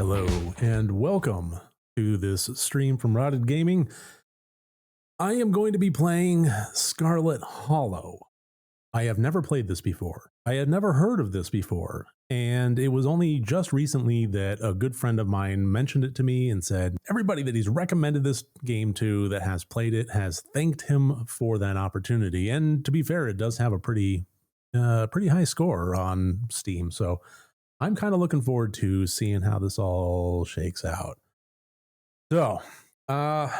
Hello and welcome to this stream from Rotted Gaming. I am going to be playing Scarlet Hollow. I have never played this before. I had never heard of this before, and it was only just recently that a good friend of mine mentioned it to me and said everybody that he's recommended this game to that has played it has thanked him for that opportunity. And to be fair, it does have a pretty high score on Steam, so I'm kind of looking forward to seeing how this all shakes out. So, yeah,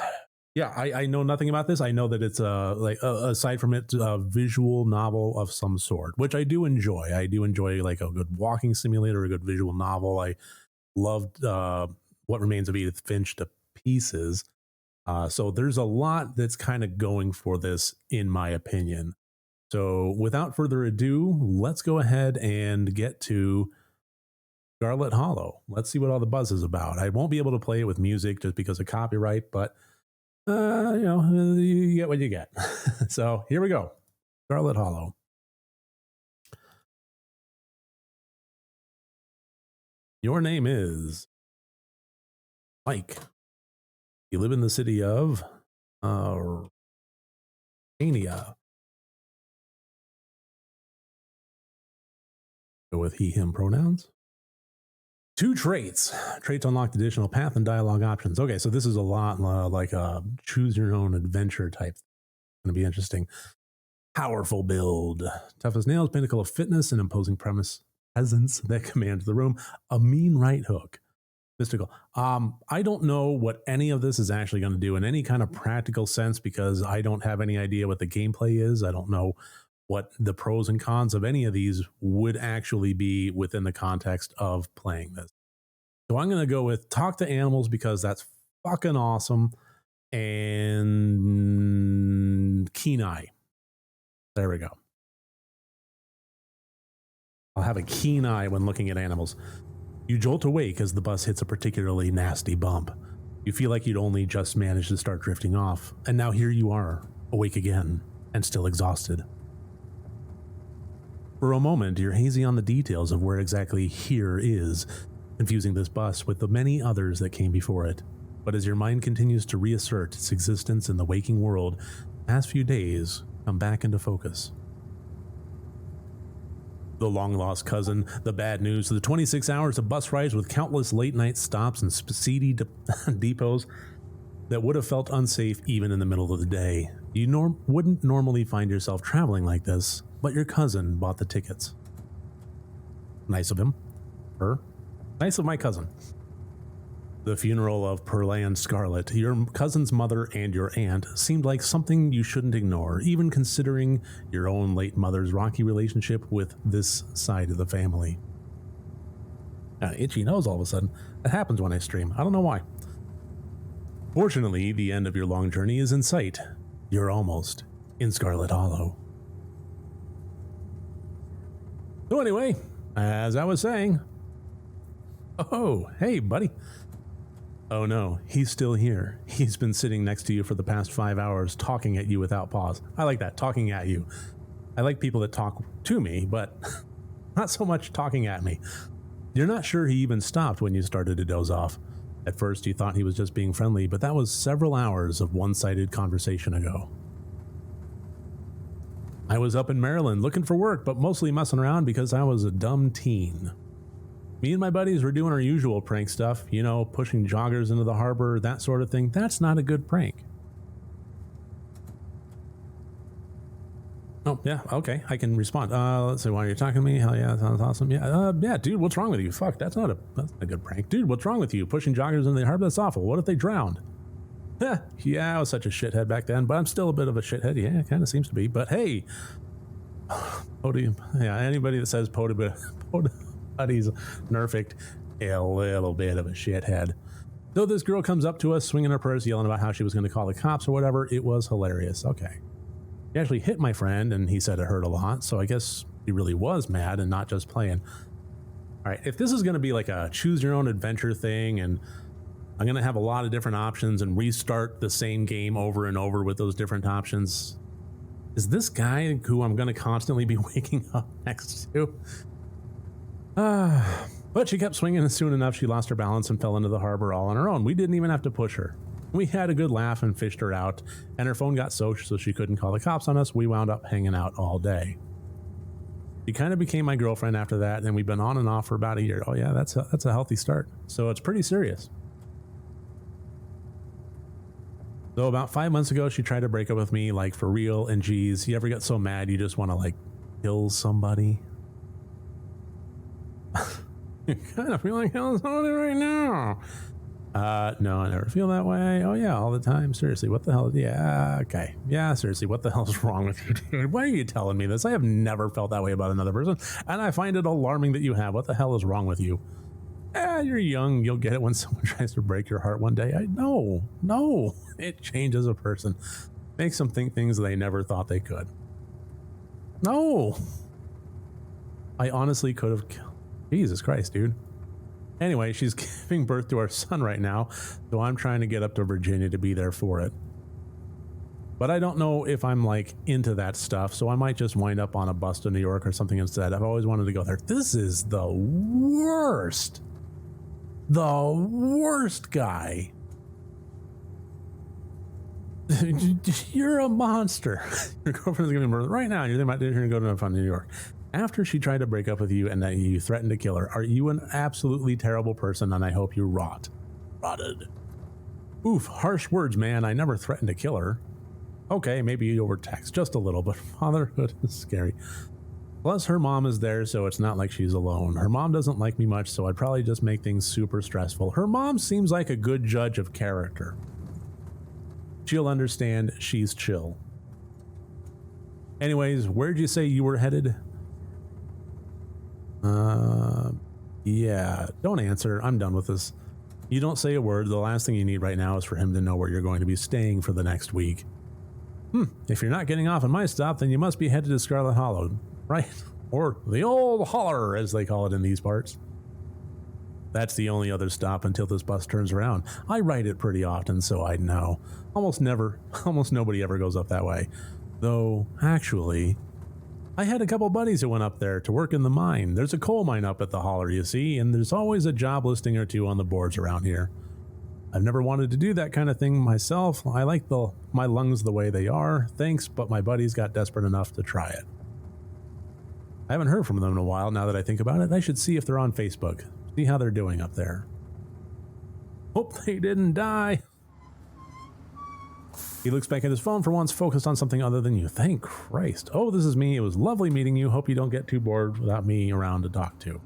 I know nothing about this. I know that it's aside from it, a visual novel of some sort, which I do enjoy. I do enjoy like a good walking simulator, a good visual novel. I loved What Remains of Edith Finch to pieces. So there's a lot that's kind of going for this, in my opinion. So without further ado, let's go ahead and get to Scarlet Hollow. Let's see what all the buzz is about. I won't be able to play it with music just because of copyright, but you get what you get. So here we go. Scarlet Hollow. Your name is Mike. You live in the city of Ania. Go with he, him pronouns. 2 traits. Traits unlocked additional path and dialogue options. Okay, so this is a lot like a choose your own adventure type. Going to be interesting. Powerful build. Tough as nails, pinnacle of fitness, and imposing presence that commands the room. A mean right hook. Mystical. I don't know what any of this is actually going to do in any kind of practical sense because I don't have any idea what the gameplay is. I don't know what the pros and cons of any of these would actually be within the context of playing this. So I'm going to go with talk to animals because that's fucking awesome. And keen eye. There we go. I'll have a keen eye when looking at animals. You jolt awake as the bus hits a particularly nasty bump. You feel like you'd only just managed to start drifting off. And now here you are, awake again, and still exhausted. For a moment, you're hazy on the details of where exactly here is, confusing this bus with the many others that came before it. But as your mind continues to reassert its existence in the waking world, the past few days come back into focus. The long-lost cousin, the bad news, the 26 hours of bus rides with countless late-night stops and seedy depots that would have felt unsafe even in the middle of the day. You wouldn't normally find yourself traveling like this, but your cousin bought the tickets. Nice of him. Her. Nice of my cousin. The funeral of Perlan Scarlet, your cousin's mother and your aunt, seemed like something you shouldn't ignore, even considering your own late mother's rocky relationship with this side of the family. Itchy nose all of a sudden. That happens when I stream. I don't know why. Fortunately, the end of your long journey is in sight. You're almost in Scarlet Hollow. So anyway, as I was saying... Oh, hey, buddy. Oh no, he's still here. He's been sitting next to you for the past 5 hours, talking at you without pause. I like that, talking at you. I like people that talk to me, but not so much talking at me. You're not sure he even stopped when you started to doze off. At first, you thought he was just being friendly, but that was several hours of one-sided conversation ago. I was up in Maryland looking for work, but mostly messing around because I was a dumb teen. Me and my buddies were doing our usual prank stuff, you know, pushing joggers into the harbor, that sort of thing. That's not a good prank. Oh, yeah, okay, I can respond. Let's see, why are you talking to me? Hell yeah, that sounds awesome. Yeah, dude, what's wrong with you? Fuck, that's not a good prank. Dude, what's wrong with you? Pushing joggers into the harbor? That's awful. What if they drowned? Yeah, I was such a shithead back then, but I'm still a bit of a shithead. Yeah, it kind of seems to be. But hey, anybody that says Buddy's nerfed, a little bit of a shithead. So this girl comes up to us, swinging her purse, yelling about how she was going to call the cops or whatever. It was hilarious. Okay. He actually hit my friend, and he said it hurt a lot, so I guess he really was mad and not just playing. All right, if this is going to be like a choose-your-own-adventure thing, and I'm going to have a lot of different options and restart the same game over and over with those different options, is this guy who I'm going to constantly be waking up next to? But she kept swinging, and soon enough she lost her balance and fell into the harbor all on her own. We didn't even have to push her. We had a good laugh and fished her out, and her phone got soaked so she couldn't call the cops on us. We wound up hanging out all day. She kind of became my girlfriend after that, and we've been on and off for about a year. Oh yeah, that's a healthy start. So it's pretty serious. So about 5 months ago, she tried to break up with me, like for real, and geez, you ever get so mad you just want to like kill somebody? You kind of feel like killing somebody right now. No, I never feel that way. Oh yeah, all the time. Seriously, what the hell? Yeah, okay. Yeah, seriously, what the hell's wrong with you, dude? Why are you telling me this? I have never felt that way about another person, and I find it alarming that you have. What the hell is wrong with you? You're young. You'll get it when someone tries to break your heart one day. No. It changes a person. Makes them think things they never thought they could. No. I honestly could have... Jesus Christ, dude. Anyway, she's giving birth to our son right now, so I'm trying to get up to Virginia to be there for it. But I don't know if I'm like into that stuff, so I might just wind up on a bus to New York or something instead. I've always wanted to go there. This is the worst. The worst guy. You're a monster. Your girlfriend's gonna be murdered right now. You're thinking about you're gonna go to have fun in New York. After she tried to break up with you and that you threatened to kill her, are you an absolutely terrible person? And I hope you rotted. Oof, harsh words, man. I never threatened to kill her. Okay, maybe you overtext just a little, but fatherhood is scary. Plus, her mom is there, so it's not like she's alone. Her mom doesn't like me much, so I'd probably just make things super stressful. Her mom seems like a good judge of character. She'll understand. She's chill. Anyways, where'd you say you were headed? Yeah, don't answer. I'm done with this. You don't say a word. The last thing you need right now is for him to know where you're going to be staying for the next week. If you're not getting off at my stop, then you must be headed to Scarlet Hollow, right? Or the old holler, as they call it in these parts. That's the only other stop until this bus turns around. I ride it pretty often, so I know. Almost nobody ever goes up that way. Though, actually, I had a couple buddies who went up there to work in the mine. There's a coal mine up at the holler, you see, and there's always a job listing or two on the boards around here. I've never wanted to do that kind of thing myself. I like my lungs the way they are, thanks, but my buddies got desperate enough to try it. I haven't heard from them in a while now that I think about it. I should see if they're on Facebook, see how they're doing up there. Hope they didn't die. He looks back at his phone for once, focused on something other than you. Thank Christ. Oh, this is me. It was lovely meeting you. Hope you don't get too bored without me around to talk to.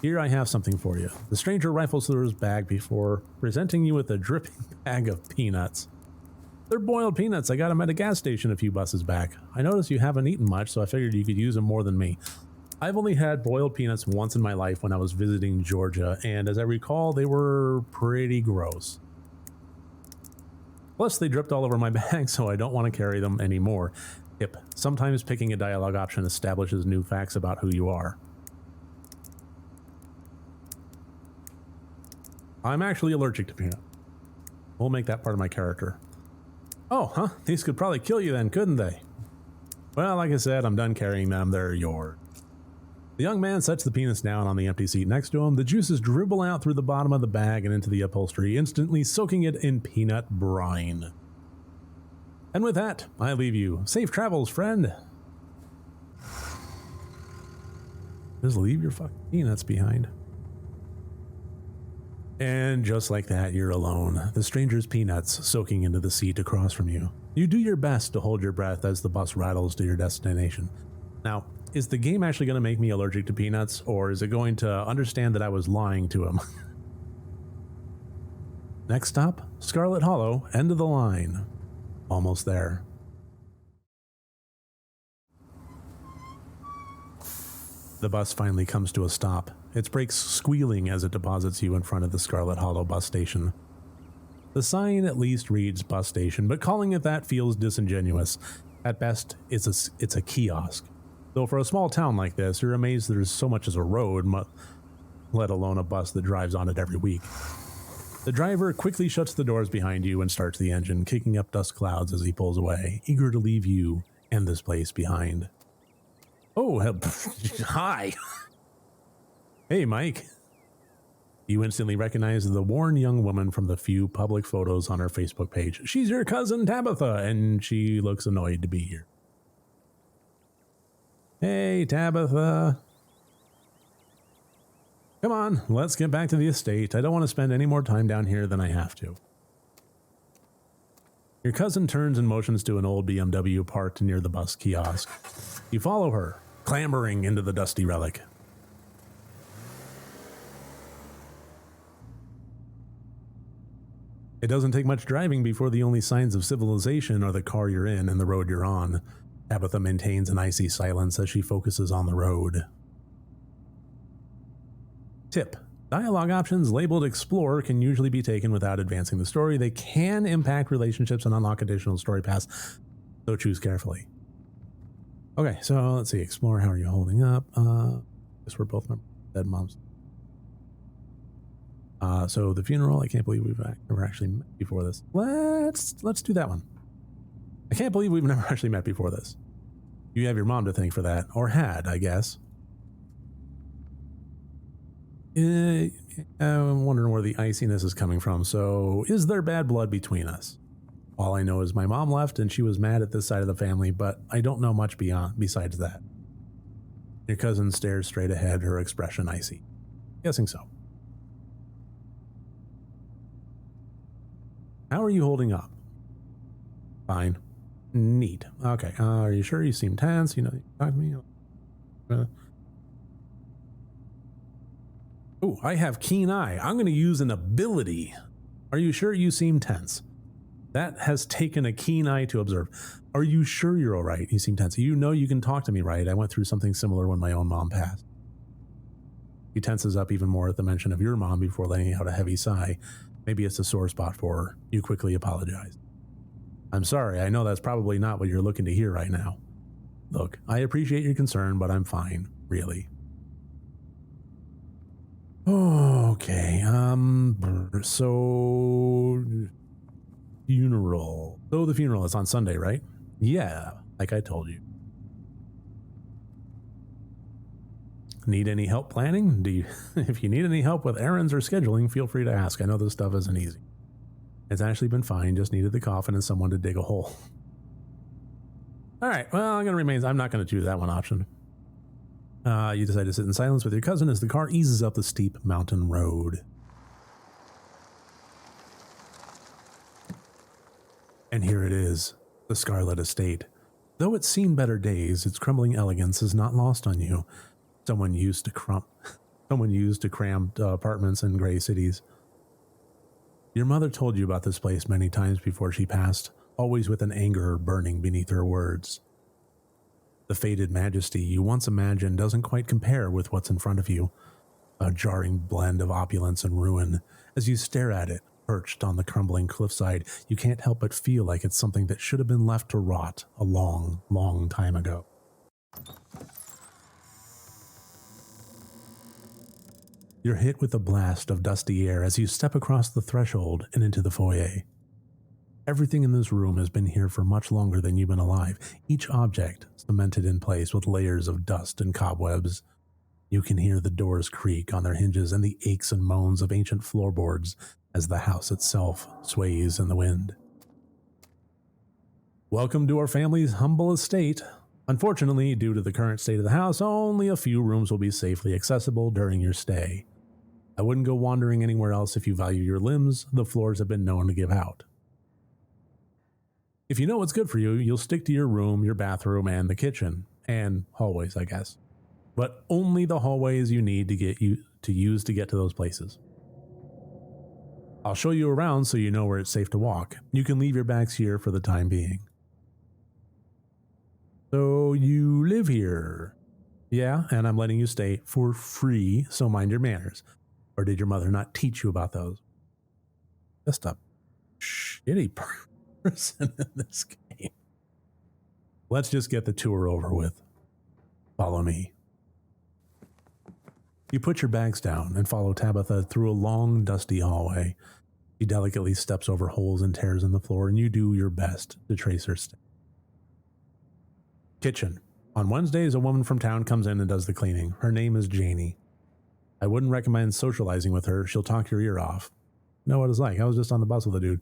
Here I have something for you. The stranger rifles through his bag before presenting you with a dripping bag of peanuts. They're boiled peanuts. I got them at a gas station a few buses back. I noticed you haven't eaten much, so I figured you could use them more than me. I've only had boiled peanuts once in my life when I was visiting Georgia, and as I recall, they were pretty gross. Plus, they dripped all over my bag, so I don't want to carry them anymore. Tip: sometimes picking a dialogue option establishes new facts about who you are. I'm actually allergic to peanut. We'll make that part of my character. Oh, huh? These could probably kill you then, couldn't they? Well, like I said, I'm done carrying them. They're yours. The young man sets the peanuts down on the empty seat next to him. The juices dribble out through the bottom of the bag and into the upholstery, instantly soaking it in peanut brine. And with that, I leave you. Safe travels, friend. Just leave your fucking peanuts behind. And just like that, you're alone. The stranger's peanuts soaking into the seat across from you. You do your best to hold your breath as the bus rattles to your destination. Now, is the game actually going to make me allergic to peanuts, or is it going to understand that I was lying to him? Next stop, Scarlet Hollow, end of the line. Almost there. The bus finally comes to a stop. Its brakes squealing as it deposits you in front of the Scarlet Hollow bus station. The sign at least reads bus station, but calling it that feels disingenuous. At best, it's a kiosk. Though for a small town like this, you're amazed there's so much as a road, let alone a bus that drives on it every week. The driver quickly shuts the doors behind you and starts the engine, kicking up dust clouds as he pulls away, eager to leave you and this place behind. Oh, hi. Hey, Mike. You instantly recognize the worn young woman from the few public photos on her Facebook page. She's your cousin Tabitha, and she looks annoyed to be here. Hey, Tabitha. Come on, let's get back to the estate. I don't want to spend any more time down here than I have to. Your cousin turns and motions to an old BMW parked near the bus kiosk. You follow her, clambering into the dusty relic. It doesn't take much driving before the only signs of civilization are the car you're in and the road you're on. Tabitha maintains an icy silence as she focuses on the road. Tip: dialogue options labeled Explore can usually be taken without advancing the story. They can impact relationships and unlock additional story paths, so choose carefully. Okay, so let's see. Explore, how are you holding up? Guess we're both dead moms. So the funeral, I can't believe we've never actually met before this. Let's do that one. I can't believe we've never actually met before this. You have your mom to thank for that, or had, I guess. I'm wondering where the iciness is coming from. So, is there bad blood between us? All I know is my mom left and she was mad at this side of the family, but I don't know much besides that. Your cousin stares straight ahead, her expression icy. Guessing so. How are you holding up? Fine. Neat. Okay. Are you sure? You seem tense. You talk to me. Oh, I have keen eye. I'm going to use an ability. Are you sure? You seem tense. That has taken a keen eye to observe. Are you sure you're all right? You seem tense. You know you can talk to me, right? I went through something similar when my own mom passed. He tenses up even more at the mention of your mom before letting out a heavy sigh. Maybe it's a sore spot for her. You quickly apologize. I'm sorry. I know that's probably not what you're looking to hear right now. Look, I appreciate your concern, but I'm fine, really. Okay, so funeral. So the funeral is on Sunday, right? Yeah, like I told you. Need any help planning? If you need any help with errands or scheduling, feel free to ask. I know this stuff isn't easy. It's actually been fine, just needed the coffin and someone to dig a hole. All right, well, I'm not going to choose that one option. You decide to sit in silence with your cousin as the car eases up the steep mountain road. And here it is, the Scarlet estate. Though it's seen better days, its crumbling elegance is not lost on you. Someone used to crammed apartments in gray cities. Your mother told you about this place many times before she passed, always with an anger burning beneath her words. The faded majesty you once imagined doesn't quite compare with what's in front of you, a jarring blend of opulence and ruin. As you stare at it, perched on the crumbling cliffside, you can't help but feel like it's something that should have been left to rot a long, long time ago. You're hit with a blast of dusty air as you step across the threshold and into the foyer. Everything in this room has been here for much longer than you've been alive, each object cemented in place with layers of dust and cobwebs. You can hear the doors creak on their hinges and the aches and moans of ancient floorboards as the house itself sways in the wind. Welcome to our family's humble estate. Unfortunately, due to the current state of the house, only a few rooms will be safely accessible during your stay. I wouldn't go wandering anywhere else if you value your limbs. The floors have been known to give out. If you know what's good for you, you'll stick to your room, your bathroom, and the kitchen. And hallways, I guess. But only the hallways you need to use to get to those places. I'll show you around so you know where it's safe to walk. You can leave your bags here for the time being. So you live here? Yeah, and I'm letting you stay for free, so mind your manners. Or did your mother not teach you about those? Just a shitty person in this game. Let's just get the tour over with. Follow me. You put your bags down and follow Tabitha through a long, dusty hallway. She delicately steps over holes and tears in the floor, and you do your best to trace her steps. Kitchen. On Wednesdays, a woman from town comes in and does the cleaning. Her name is Janie. I wouldn't recommend socializing with her. She'll talk your ear off. Know what it's like. I was just on the bus with a dude.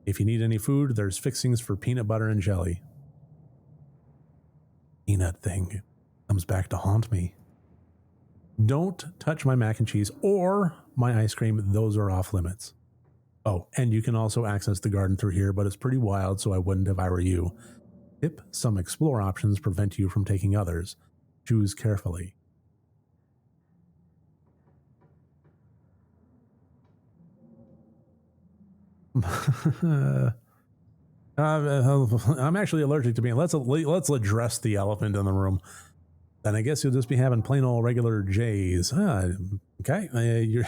If you need any food, there's fixings for peanut butter and jelly. Peanut thing comes back to haunt me. Don't touch my mac and cheese or my ice cream. Those are off limits. Oh, and you can also access the garden through here, but it's pretty wild, so I wouldn't if I were you. Tip: some explore options prevent you from taking others. Choose carefully. I'm actually allergic to being. Let's address the elephant in the room. Then I guess you'll just be having plain old regular J's. Okay,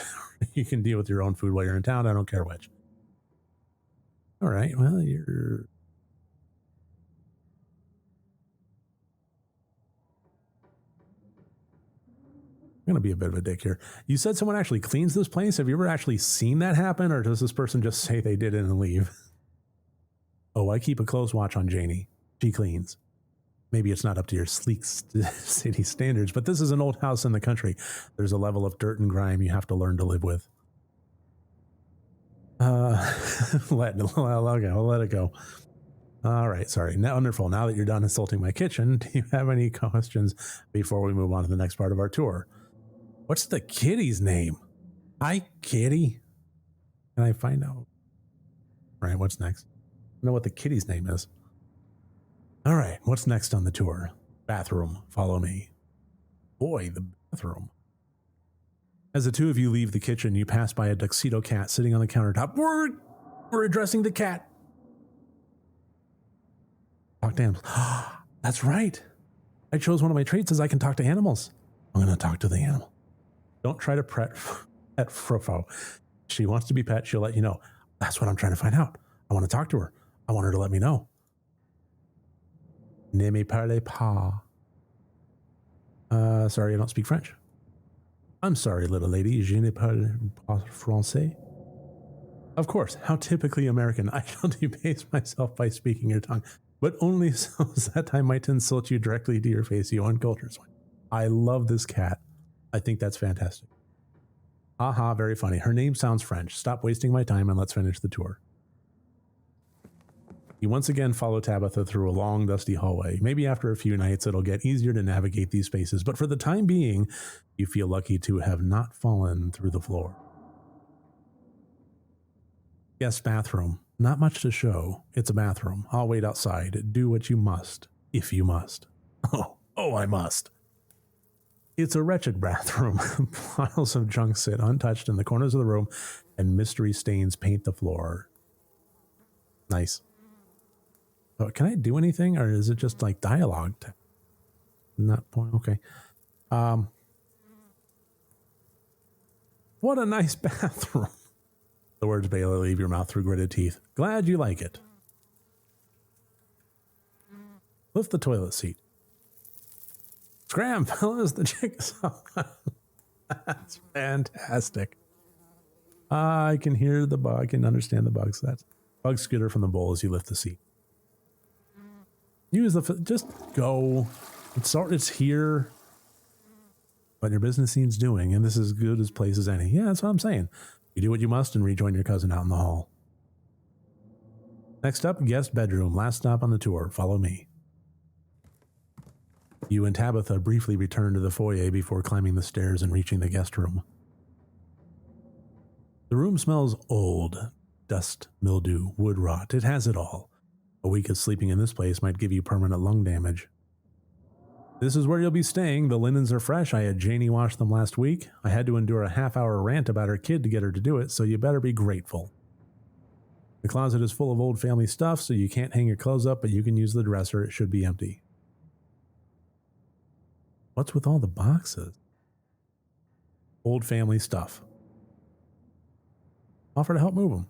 you can deal with your own food while you're in town. I don't care which. All right. Well, you're. I'm gonna be a bit of a dick here. You said someone actually cleans this place. Have you ever actually seen that happen, or does this person just say they did it and leave? Oh, I keep a close watch on Janie. She cleans. Maybe it's not up to your sleek city standards, but this is an old house in the country. There's a level of dirt and grime you have to learn to live with. Let it go. All right, sorry. Now, wonderful. Now that you're done insulting my kitchen, do you have any questions before we move on to the next part of our tour? What's the kitty's name? Hi, kitty. Can I find out? All right, what's next? I know what the kitty's name is. All right, what's next on the tour? Bathroom. Follow me. Boy, the bathroom. As the two of you leave the kitchen, you pass by a tuxedo cat sitting on the countertop. We're addressing the cat. Talk to animals. That's right. I chose one of my traits as I can talk to animals. I'm going to talk to the animal. Don't try to pet Frofo. She wants to be pet. She'll let you know. That's what I'm trying to find out. I want to talk to her. I want her to let me know. Ne me parlez pas. Sorry, I don't speak French. I'm sorry, little lady. Je ne parle pas français. Of course, how typically American. I shall debase myself by speaking your tongue, but only so that I might insult you directly to your face, you uncultured swine. I love this cat. I think that's fantastic. Haha, very funny. Her name sounds French. Stop wasting my time and let's finish the tour. You once again follow Tabitha through a long, dusty hallway. Maybe after a few nights, it'll get easier to navigate these spaces, but for the time being, you feel lucky to have not fallen through the floor. Guest bathroom. Not much to show. It's a bathroom. I'll wait outside. Do what you must, if you must. Oh, I must. It's a wretched bathroom. Piles of junk sit untouched in the corners of the room, and mystery stains paint the floor. Nice. Oh, can I do anything, or is it just like dialogue? Not point. Okay. What a nice bathroom. The words barely leave your mouth through gritted teeth. Glad you like it. Lift the toilet seat. Scram, fellas, the jigsaw. That's fantastic. I can hear the bug. I can understand the bugs. That's bug scooter from the bowl as you lift the seat. Use just go. It's here. But your business needs doing, and this is as good a place as any. Yeah, that's what I'm saying. You do what you must and rejoin your cousin out in the hall. Next up, guest bedroom. Last stop on the tour. Follow me. You and Tabitha briefly return to the foyer before climbing the stairs and reaching the guest room. The room smells old. Dust, mildew, wood rot. It has it all. A week of sleeping in this place might give you permanent lung damage. This is where you'll be staying. The linens are fresh. I had Janie wash them last week. I had to endure a half-hour rant about her kid to get her to do it, so you better be grateful. The closet is full of old family stuff, so you can't hang your clothes up, but you can use the dresser. It should be empty. What's with all the boxes? Old family stuff. Offer to help move them.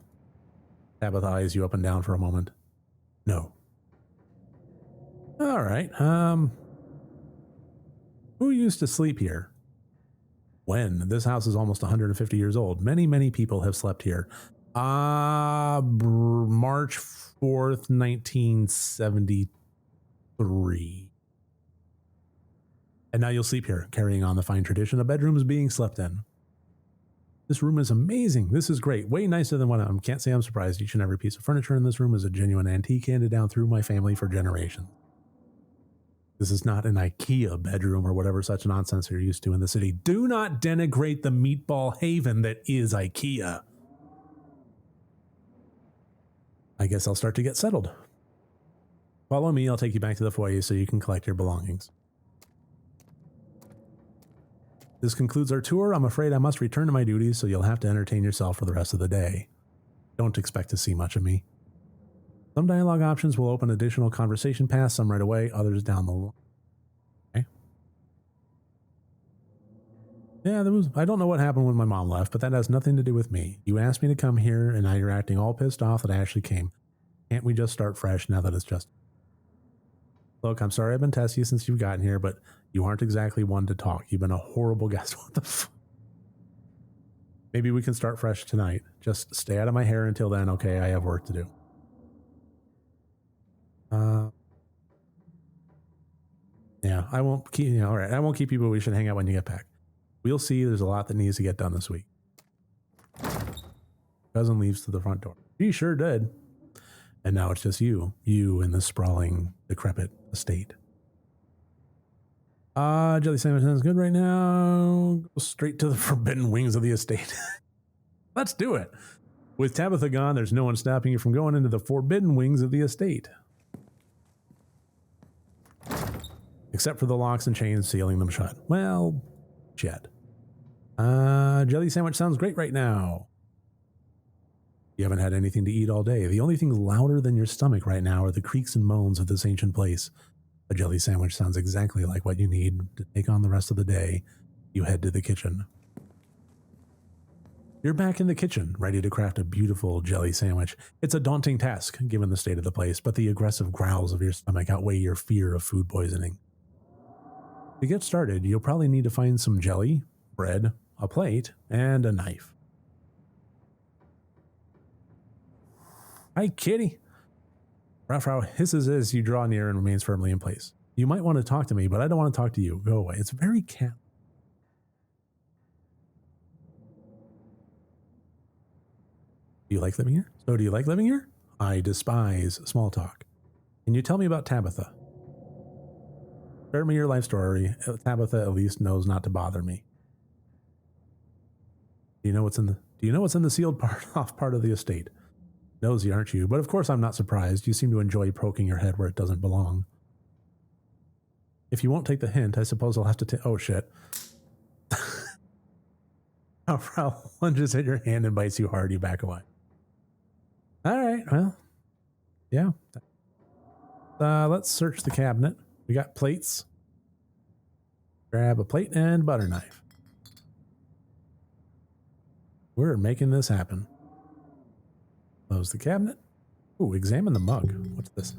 Tabitha eyes you up and down for a moment. No. All right. Who used to sleep here? When? This house is almost 150 years old. Many, many people have slept here. March 4th, 1973. And now you'll sleep here, carrying on the fine tradition of bedrooms being slept in. This room is amazing. This is great. Way nicer than what I can't say I'm surprised. Each and every piece of furniture in this room is a genuine antique handed down through my family for generations. This is not an IKEA bedroom or whatever such nonsense you're used to in the city. Do not denigrate the meatball haven that is IKEA. I guess I'll start to get settled. Follow me, I'll take you back to the foyer so you can collect your belongings. This concludes our tour. I'm afraid I must return to my duties, so you'll have to entertain yourself for the rest of the day. Don't expect to see much of me. Some dialogue options will open additional conversation paths, some right away, others down the line. Okay. Yeah, I don't know what happened when my mom left, but that has nothing to do with me. You asked me to come here, and now you're acting all pissed off that I actually came. Can't we just start fresh now that it's just... Look, I'm sorry I've been testy since you've gotten here, but you aren't exactly one to talk. You've been a horrible guest. What the fuck? Maybe we can start fresh tonight. Just stay out of my hair until then, okay? I have work to do. Yeah, I won't keep, all right, I won't keep you, but we should hang out when you get back. We'll see. There's a lot that needs to get done this week. Cousin leaves to the front door. She sure did. And now it's just you in the sprawling, decrepit estate. Jelly sandwich sounds good right now. Go straight to the forbidden wings of the estate. Let's do it. With Tabitha gone, there's no one stopping you from going into the forbidden wings of the estate. Except for the locks and chains sealing them shut. Well, shit. Jelly sandwich sounds great right now. You haven't had anything to eat all day. The only thing louder than your stomach right now are the creaks and moans of this ancient place. A jelly sandwich sounds exactly like what you need to take on the rest of the day. You head to the kitchen. You're back in the kitchen, ready to craft a beautiful jelly sandwich. It's a daunting task, given the state of the place, but the aggressive growls of your stomach outweigh your fear of food poisoning. To get started, you'll probably need to find some jelly, bread, a plate, and a knife. Hi, kitty. Raffrow hisses as you draw near and remains firmly in place. You might want to talk to me, but I don't want to talk to you. Go away. It's very cat. Do you like living here? So do you like living here? I despise small talk. Can you tell me about Tabitha? Spare me your life story. Tabitha at least knows not to bother me. Do you know what's in the sealed off part of the estate? Nosy, aren't you? But of course I'm not surprised. You seem to enjoy poking your head where it doesn't belong. If you won't take the hint, I suppose I'll have to oh shit. Frau lunges at your hand and bites you hard. You back away. Alright, well. Yeah. Let's search the cabinet. We got plates. Grab a plate and butter knife. We're making this happen. Close the cabinet. Ooh, examine the mug. What's this?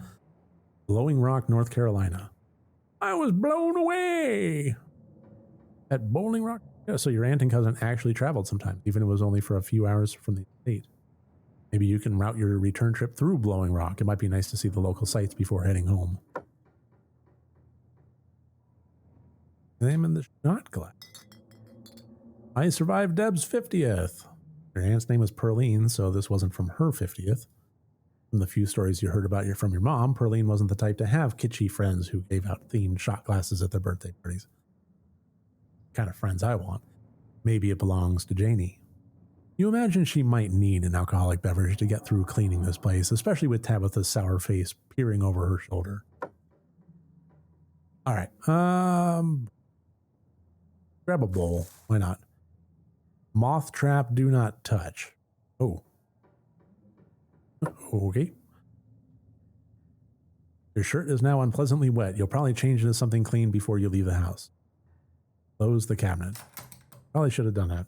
Blowing Rock, North Carolina. I was blown away at Bowling Rock. Yeah, so your aunt and cousin actually traveled sometimes, even if it was only for a few hours from the estate. Maybe you can route your return trip through Blowing Rock. It might be nice to see the local sights before heading home. Examine the shot glass. I survived Deb's 50th. Your aunt's name was Perline, so this wasn't from her 50th. From the few stories you heard about from your mom, Perline wasn't the type to have kitschy friends who gave out themed shot glasses at their birthday parties. Kind of friends I want. Maybe it belongs to Janie. You imagine she might need an alcoholic beverage to get through cleaning this place, especially with Tabitha's sour face peering over her shoulder. All right. Grab a bowl. Why not? Moth trap, do not touch. Oh. Okay. Your shirt is now unpleasantly wet. You'll probably change into something clean before you leave the house. Close the cabinet. Probably should have done that.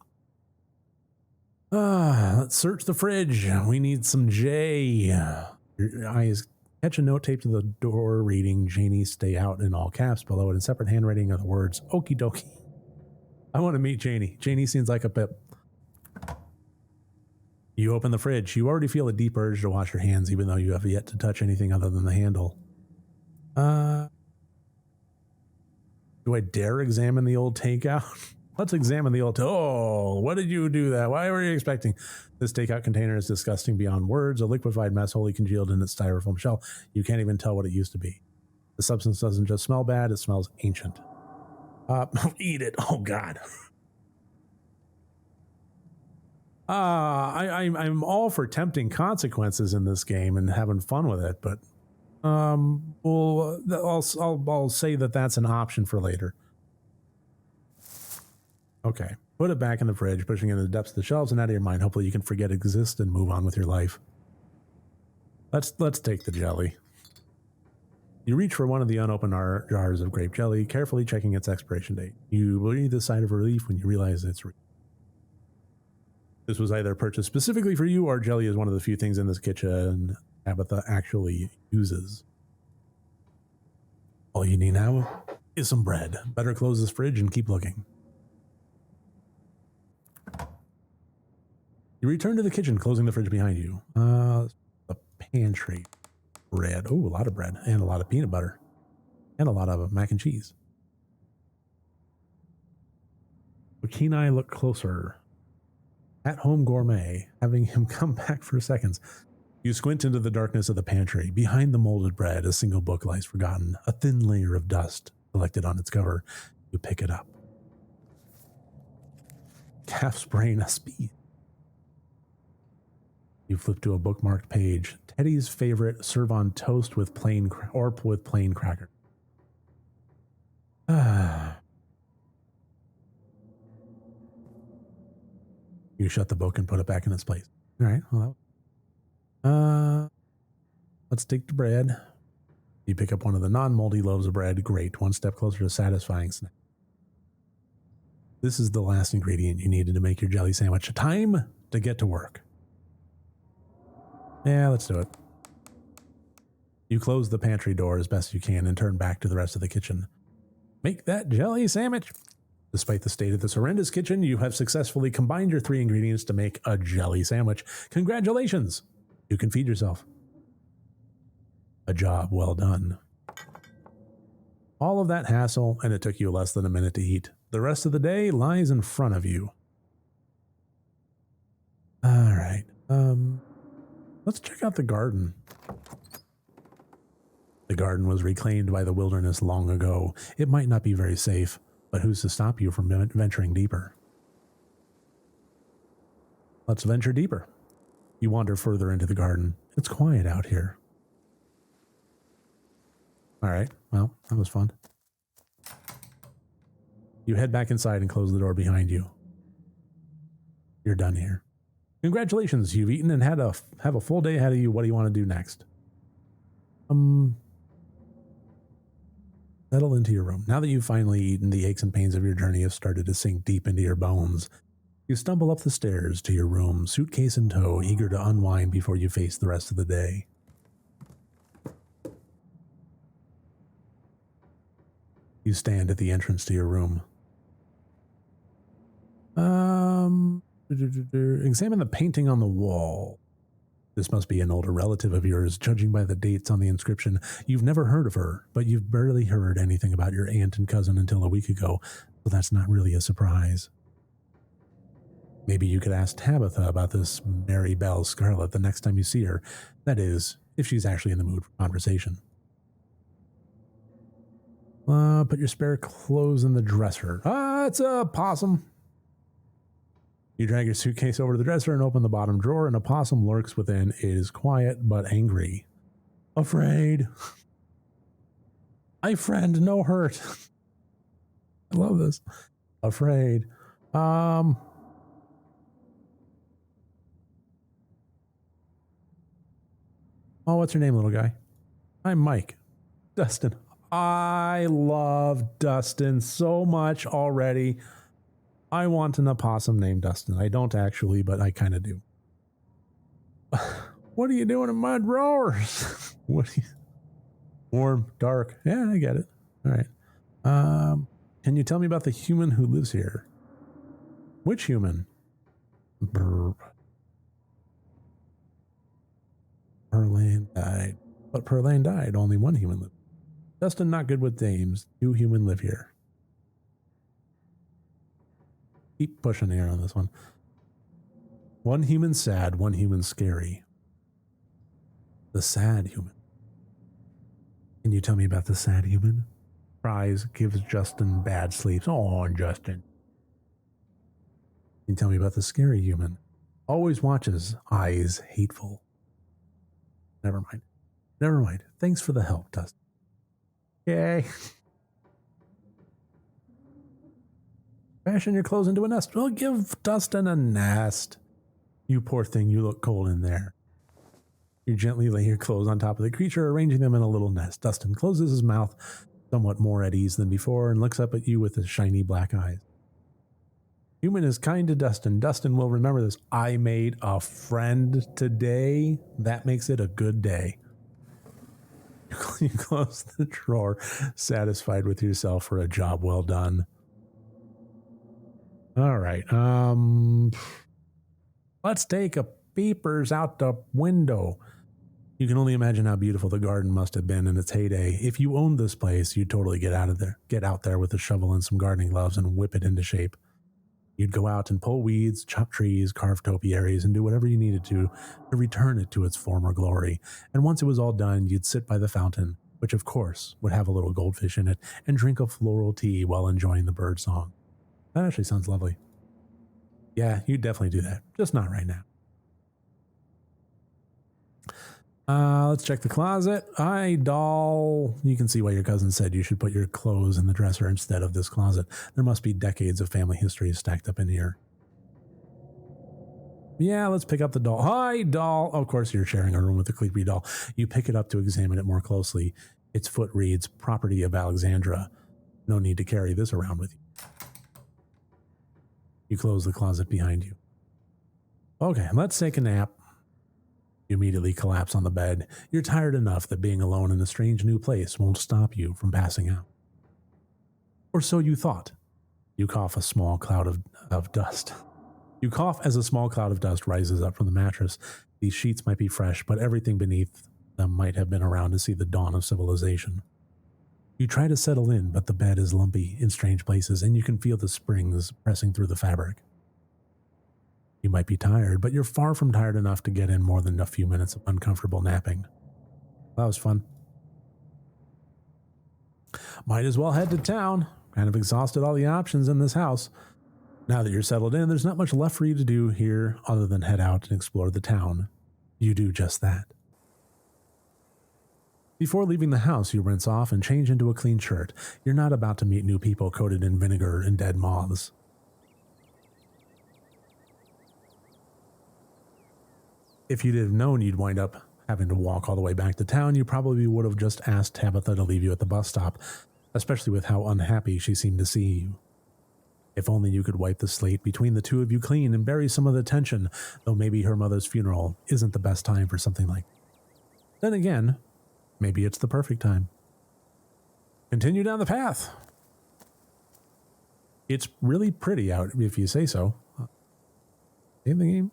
Let's search the fridge. We need some J. Your eyes catch a note taped to the door reading Janie, stay out in all caps. Below it in separate handwriting are the words, okie dokie. I want to meet Janie. Janie seems like a pip. You open the fridge. You already feel a deep urge to wash your hands, even though you have yet to touch anything other than the handle. Do I dare examine the old takeout? Let's examine the old. Oh, what did you do that? Why were you expecting? This takeout container is disgusting beyond words. A liquefied mess wholly congealed in its styrofoam shell. You can't even tell what it used to be. The substance doesn't just smell bad, it smells ancient. Eat it. Oh, God. I'm all for tempting consequences in this game and having fun with it, but I'll say that that's an option for later. Okay, put it back in the fridge, pushing it in the depths of the shelves and out of your mind. Hopefully you can forget it exists and move on with your life. Let's take the jelly. You reach for one of the unopened jars of grape jelly, carefully checking its expiration date. You breathe a sigh of relief when you realize it's real. This was either purchased specifically for you, or jelly is one of the few things in this kitchen Tabitha actually uses. All you need now is some bread. Better close this fridge and keep looking. You return to the kitchen, closing the fridge behind you. The pantry. Bread. Oh, a lot of bread. And a lot of peanut butter. And a lot of mac and cheese. With keen eye, look closer. At-home gourmet, having him come back for seconds. You squint into the darkness of the pantry. Behind the molded bread, a single book lies forgotten. A thin layer of dust collected on its cover. You pick it up. Calf's brain a speed. You flip to a bookmarked page. Teddy's favorite, serve on toast with plain cracker. You shut the book and put it back in its place. All right. Well, let's take the bread. You pick up one of the non-moldy loaves of bread. Great. One step closer to satisfying snack. This is the last ingredient you needed to make your jelly sandwich. Time to get to work. Yeah, let's do it. You close the pantry door as best you can and turn back to the rest of the kitchen. Make that jelly sandwich. Despite the state of this horrendous kitchen, you have successfully combined your 3 ingredients to make a jelly sandwich. Congratulations! You can feed yourself. A job well done. All of that hassle, and it took you less than a minute to eat. The rest of the day lies in front of you. All right. Let's check out the garden. The garden was reclaimed by the wilderness long ago. It might not be very safe, but who's to stop you from venturing deeper? Let's venture deeper. You wander further into the garden. It's quiet out here. All right, well, that was fun. You head back inside and close the door behind you. You're done here. Congratulations, you've eaten and have a full day ahead of you. What do you want to do next? Settle into your room. Now that you've finally eaten, the aches and pains of your journey have started to sink deep into your bones. You stumble up the stairs to your room, suitcase in tow, eager to unwind before you face the rest of the day. You stand at the entrance to your room. Examine the painting on the wall. This must be an older relative of yours, judging by the dates on the inscription. You've never heard of her, but you've barely heard anything about your aunt and cousin until a week ago, so that's not really a surprise. Maybe you could ask Tabitha about this Mary Belle Scarlet the next time you see her. That is, if she's actually in the mood for conversation. Put your spare clothes in the dresser. It's a possum. You drag your suitcase over to the dresser and open the bottom drawer. An opossum lurks within. It is quiet but angry. Afraid. My friend, no hurt. I love this. Afraid. Oh, what's your name, little guy? I'm Mike. Dustin. I love Dustin so much already. I want an opossum named Dustin. I don't actually, but I kind of do. What are you doing in my drawers? Warm, dark. Yeah, I get it. All right. Can you tell me about the human who lives here? Which human? Perlane died. But Perlane died. Only one human lived. Dustin not good with names. 2 human live here. Keep pushing here on this one. One human sad, one human scary. The sad human. Can you tell me about the sad human? Cries, gives Justin bad sleeps. Oh, Justin. Can you tell me about the scary human? Always watches, eyes hateful. Never mind. Never mind. Thanks for the help, Dustin. Yay. Fashion your clothes into a nest. Well, give Dustin a nest. You poor thing, you look cold in there. You gently lay your clothes on top of the creature, arranging them in a little nest. Dustin closes his mouth, somewhat more at ease than before, and looks up at you with his shiny black eyes. Human is kind to Dustin. Dustin will remember this. I made a friend today. That makes it a good day. You close the drawer, satisfied with yourself for a job well done. All right. Let's take a peepers out the window. You can only imagine how beautiful the garden must have been in its heyday. If you owned this place, you'd totally get out there with a shovel and some gardening gloves and whip it into shape. You'd go out and pull weeds, chop trees, carve topiaries, and do whatever you needed to return it to its former glory. And once it was all done, you'd sit by the fountain, which of course would have a little goldfish in it, and drink a floral tea while enjoying the bird song. That actually sounds lovely. Yeah, you'd definitely do that. Just not right now. Let's check the closet. Hi, doll. You can see why your cousin said you should put your clothes in the dresser instead of this closet. There must be decades of family history stacked up in here. Yeah, let's pick up the doll. Hi, doll. Of course, you're sharing a room with the creepy doll. You pick it up to examine it more closely. Its foot reads, property of Alexandra. No need to carry this around with you. You close the closet behind you. Okay, let's take a nap. You immediately collapse on the bed. You're tired enough that being alone in a strange new place won't stop you from passing out. Or so you thought. You cough a small cloud of dust. You cough as a small cloud of dust rises up from the mattress. These sheets might be fresh, but everything beneath them might have been around to see the dawn of civilization. You try to settle in, but the bed is lumpy in strange places, and you can feel the springs pressing through the fabric. You might be tired, but you're far from tired enough to get in more than a few minutes of uncomfortable napping. That was fun. Might as well head to town. Kind of exhausted all the options in this house. Now that you're settled in, there's not much left for you to do here other than head out and explore the town. You do just that. Before leaving the house, you rinse off and change into a clean shirt. You're not about to meet new people coated in vinegar and dead moths. If you'd have known you'd wind up having to walk all the way back to town, you probably would have just asked Tabitha to leave you at the bus stop, especially with how unhappy she seemed to see you. If only you could wipe the slate between the two of you clean and bury some of the tension, though maybe her mother's funeral isn't the best time for something like that. Then again, maybe it's the perfect time. Continue down the path. It's really pretty out, if you say so. Save the game.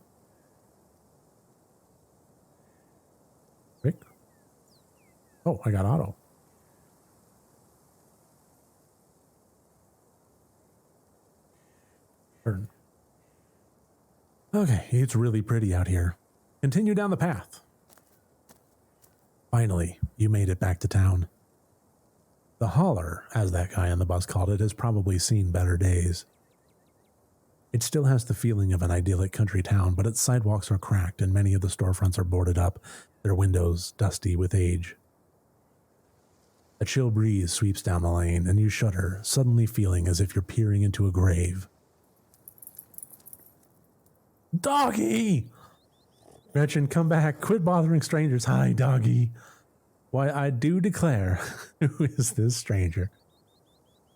Quick. Oh, I got auto. Turn. Okay, it's really pretty out here. Continue down the path. Finally, you made it back to town. The holler, as that guy on the bus called it, has probably seen better days. It still has the feeling of an idyllic country town, but its sidewalks are cracked and many of the storefronts are boarded up, their windows dusty with age. A chill breeze sweeps down the lane, and you shudder, suddenly feeling as if you're peering into a grave. Doggy! Gretchen, come back. Quit bothering strangers. Hi, doggy. Why, I do declare, who is this stranger?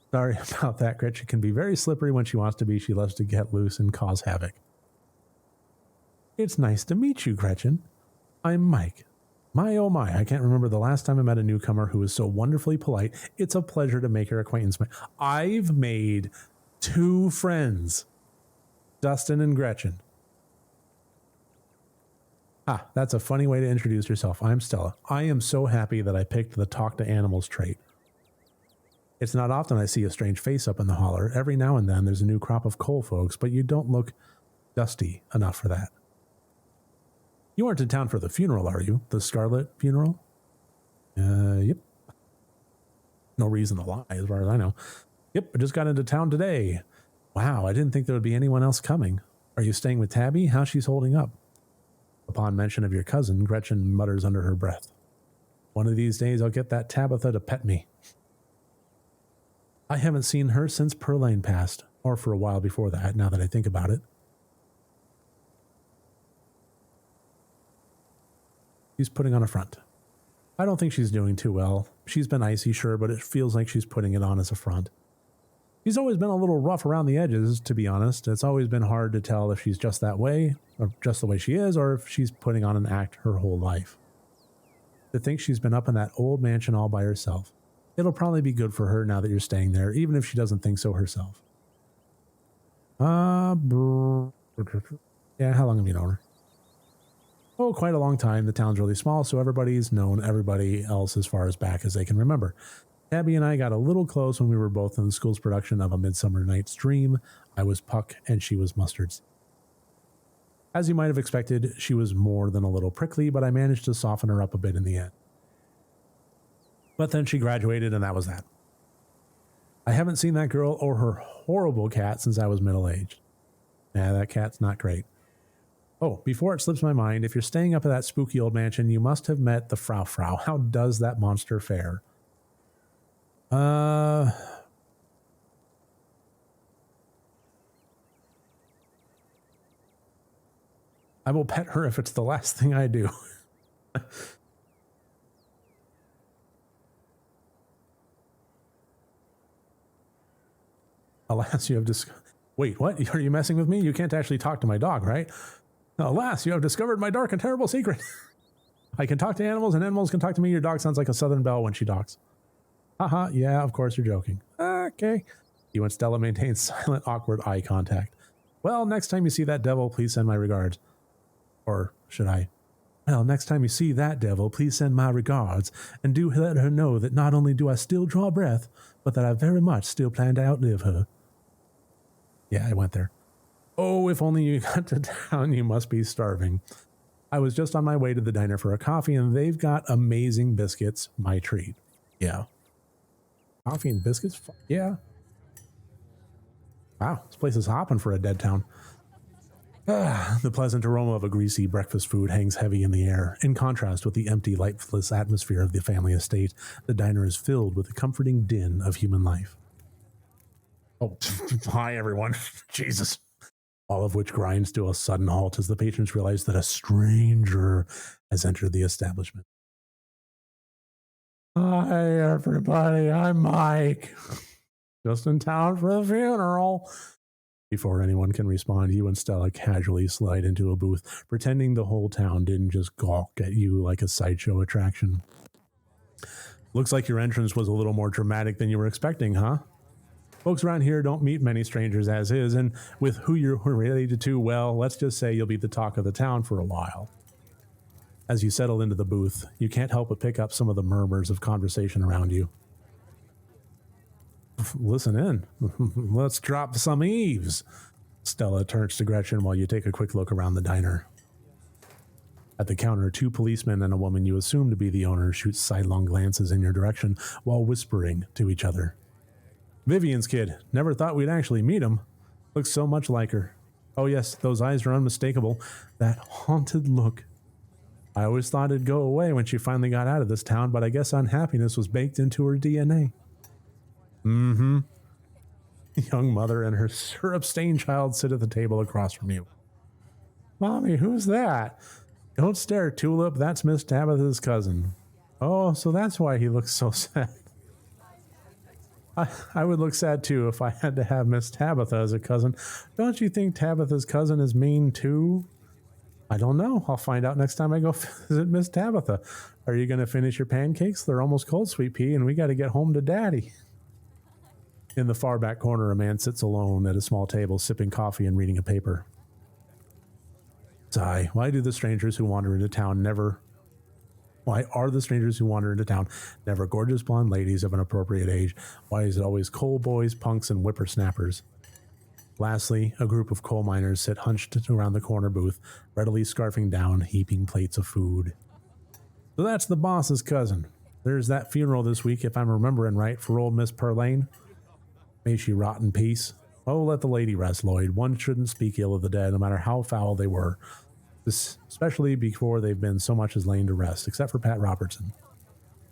Sorry about that. Gretchen can be very slippery when she wants to be. She loves to get loose and cause havoc. It's nice to meet you, Gretchen. I'm Mike. My oh my, I can't remember the last time I met a newcomer who was so wonderfully polite. It's a pleasure to make your acquaintance. I've made 2 friends. Dustin and Gretchen. Ah, that's a funny way to introduce yourself. I'm Stella. I am so happy that I picked the talk to animals trait. It's not often I see a strange face up in the holler. Every now and then there's a new crop of coal folks, but you don't look dusty enough for that. You aren't in town for the funeral, are you? The Scarlet funeral? Yep. No reason to lie, as far as I know. Yep, I just got into town today. Wow, I didn't think there would be anyone else coming. Are you staying with Tabby? How's she's holding up? Upon mention of your cousin, Gretchen mutters under her breath. One of these days I'll get that Tabitha to pet me. I haven't seen her since Pearline passed, or for a while before that, now that I think about it. She's putting on a front. I don't think she's doing too well. She's been icy, sure, but it feels like she's putting it on as a front. She's always been a little rough around the edges, to be honest. It's always been hard to tell if she's just that way, or just the way she is, or if she's putting on an act her whole life. To think she's been up in that old mansion all by herself. It'll probably be good for her now that you're staying there, even if she doesn't think so herself. Yeah, how long have you known her? Oh, quite a long time. The town's really small, so everybody's known everybody else as far as back as they can remember. Tabby and I got a little close when we were both in the school's production of A Midsummer Night's Dream. I was Puck and she was Mustard. As you might have expected, she was more than a little prickly, but I managed to soften her up a bit in the end. But then she graduated and that was that. I haven't seen that girl or her horrible cat since I was middle-aged. Nah, that cat's not great. Oh, before it slips my mind, if you're staying up at that spooky old mansion, you must have met the Frau. How does that monster fare? I will pet her if it's the last thing I do. Alas, you have Wait, what? Are you messing with me? You can't actually talk to my dog, right? Alas, you have discovered my dark and terrible secret. I can talk to animals and animals can talk to me. Your dog sounds like a Southern belle when she talks. Haha, yeah, of course you're joking. Okay. You and Stella maintain silent, awkward eye contact. Well, next time you see that devil, please send my regards. Or should I? Well, next time you see that devil, please send my regards, and do let her know that not only do I still draw breath, but that I very much still plan to outlive her. Yeah, I went there. Oh, if only you got to town, you must be starving. I was just on my way to the diner for a coffee, and they've got amazing biscuits, my treat. Yeah. Coffee and biscuits? Yeah. Wow, this place is hopping for a dead town. The pleasant aroma of a greasy breakfast food hangs heavy in the air. In contrast with the empty, lifeless atmosphere of the family estate, the diner is filled with the comforting din of human life. Oh, hi everyone. Jesus. All of which grinds to a sudden halt as the patrons realize that a stranger has entered the establishment. Hi everybody, I'm Mike. Just in town for the funeral. Before anyone can respond, you and Stella casually slide into a booth, pretending the whole town didn't just gawk at you like a sideshow attraction. Looks like your entrance was a little more dramatic than you were expecting, huh? Folks around here don't meet many strangers as is, and with who you're related to, well, let's just say you'll be the talk of the town for a while. As you settle into the booth, you can't help but pick up some of the murmurs of conversation around you. Listen in. Let's drop some eaves. Stella turns to Gretchen while you take a quick look around the diner. At the counter, two policemen and a woman you assume to be the owner shoot sidelong glances in your direction while whispering to each other. Vivian's kid. Never thought we'd actually meet him. Looks so much like her. Oh yes, those eyes are unmistakable. That haunted look. I always thought it'd go away when she finally got out of this town, but I guess unhappiness was baked into her DNA. Mm-hmm. Young mother and her syrup-stained child sit at the table across from you. Mommy, who's that? Don't stare, Tulip. That's Miss Tabitha's cousin. Oh, so that's why he looks so sad. I would look sad too if I had to have Miss Tabitha as a cousin. Don't you think Tabitha's cousin is mean too? I don't know. I'll find out next time I go visit Miss Tabitha. Are you going to finish your pancakes? They're almost cold, Sweet Pea, and we got to get home to Daddy. In the far back corner, a man sits alone at a small table, sipping coffee and reading a paper. Sigh, why do the strangers who wander into town never Why are the strangers who wander into town never gorgeous blonde ladies of an appropriate age? Why is it always coal boys, punks, and whippersnappers? Lastly, a group of coal miners sit hunched around the corner booth, readily scarfing down heaping plates of food. So that's the boss's cousin. There's that funeral this week, if I'm remembering right, for old Miss Perlane. May she rot in peace. Oh, let the lady rest, Lloyd. One shouldn't speak ill of the dead, no matter how foul they were, especially before they've been so much as laid to rest, except for Pat Robertson.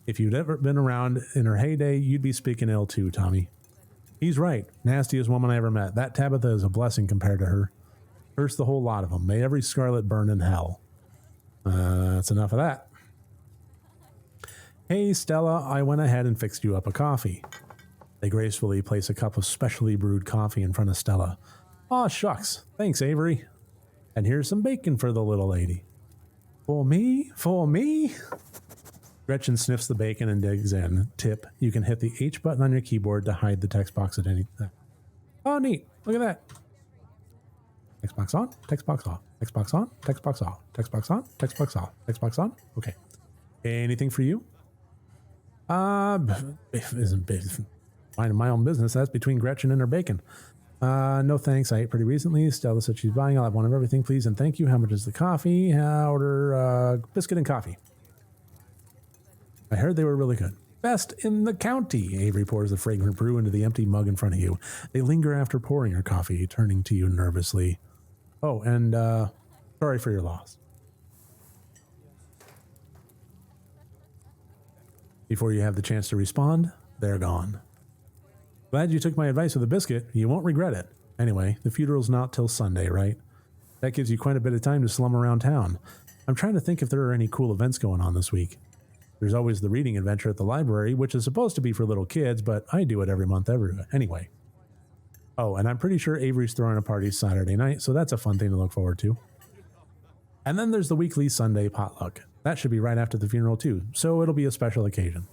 If you'd ever been around in her heyday, you'd be speaking ill too, Tommy. He's right. Nastiest woman I ever met. That Tabitha is a blessing compared to her. Curse the whole lot of them. May every Scarlet burn in hell. That's enough of that. Hey, Stella, I went ahead and fixed you up a coffee. They gracefully place a cup of specially brewed coffee in front of Stella. Aw, shucks. Thanks, Avery. And here's some bacon for the little lady. For me? For me? Gretchen sniffs the bacon and digs in. Tip, you can hit the H button on your keyboard to hide the text box at any time. Oh, neat. Look at that. Text box on, text box off. Text box on, text box off. Text box on, text box off. Text box on. Okay. Anything for you? Isn't minding my own business. That's between Gretchen and her bacon. No thanks. I ate pretty recently. Stella said she's buying. I'll have one of everything, please. And thank you. How much is the coffee? Order biscuit and coffee. I heard they were really good. Best in the county. Avery pours the fragrant brew into the empty mug in front of you. They linger after pouring her coffee, turning to you nervously. Oh, and sorry for your loss. Before you have the chance to respond, they're gone. Glad you took my advice with the biscuit. You won't regret it. Anyway, the funeral's not till Sunday, right? That gives you quite a bit of time to slum around town. I'm trying to think if there are any cool events going on this week. There's always the reading adventure at the library, which is supposed to be for little kids, but I do it every month anyway. Oh, and I'm pretty sure Avery's throwing a party Saturday night, so that's a fun thing to look forward to. And then there's the weekly Sunday potluck. That should be right after the funeral too, so it'll be a special occasion.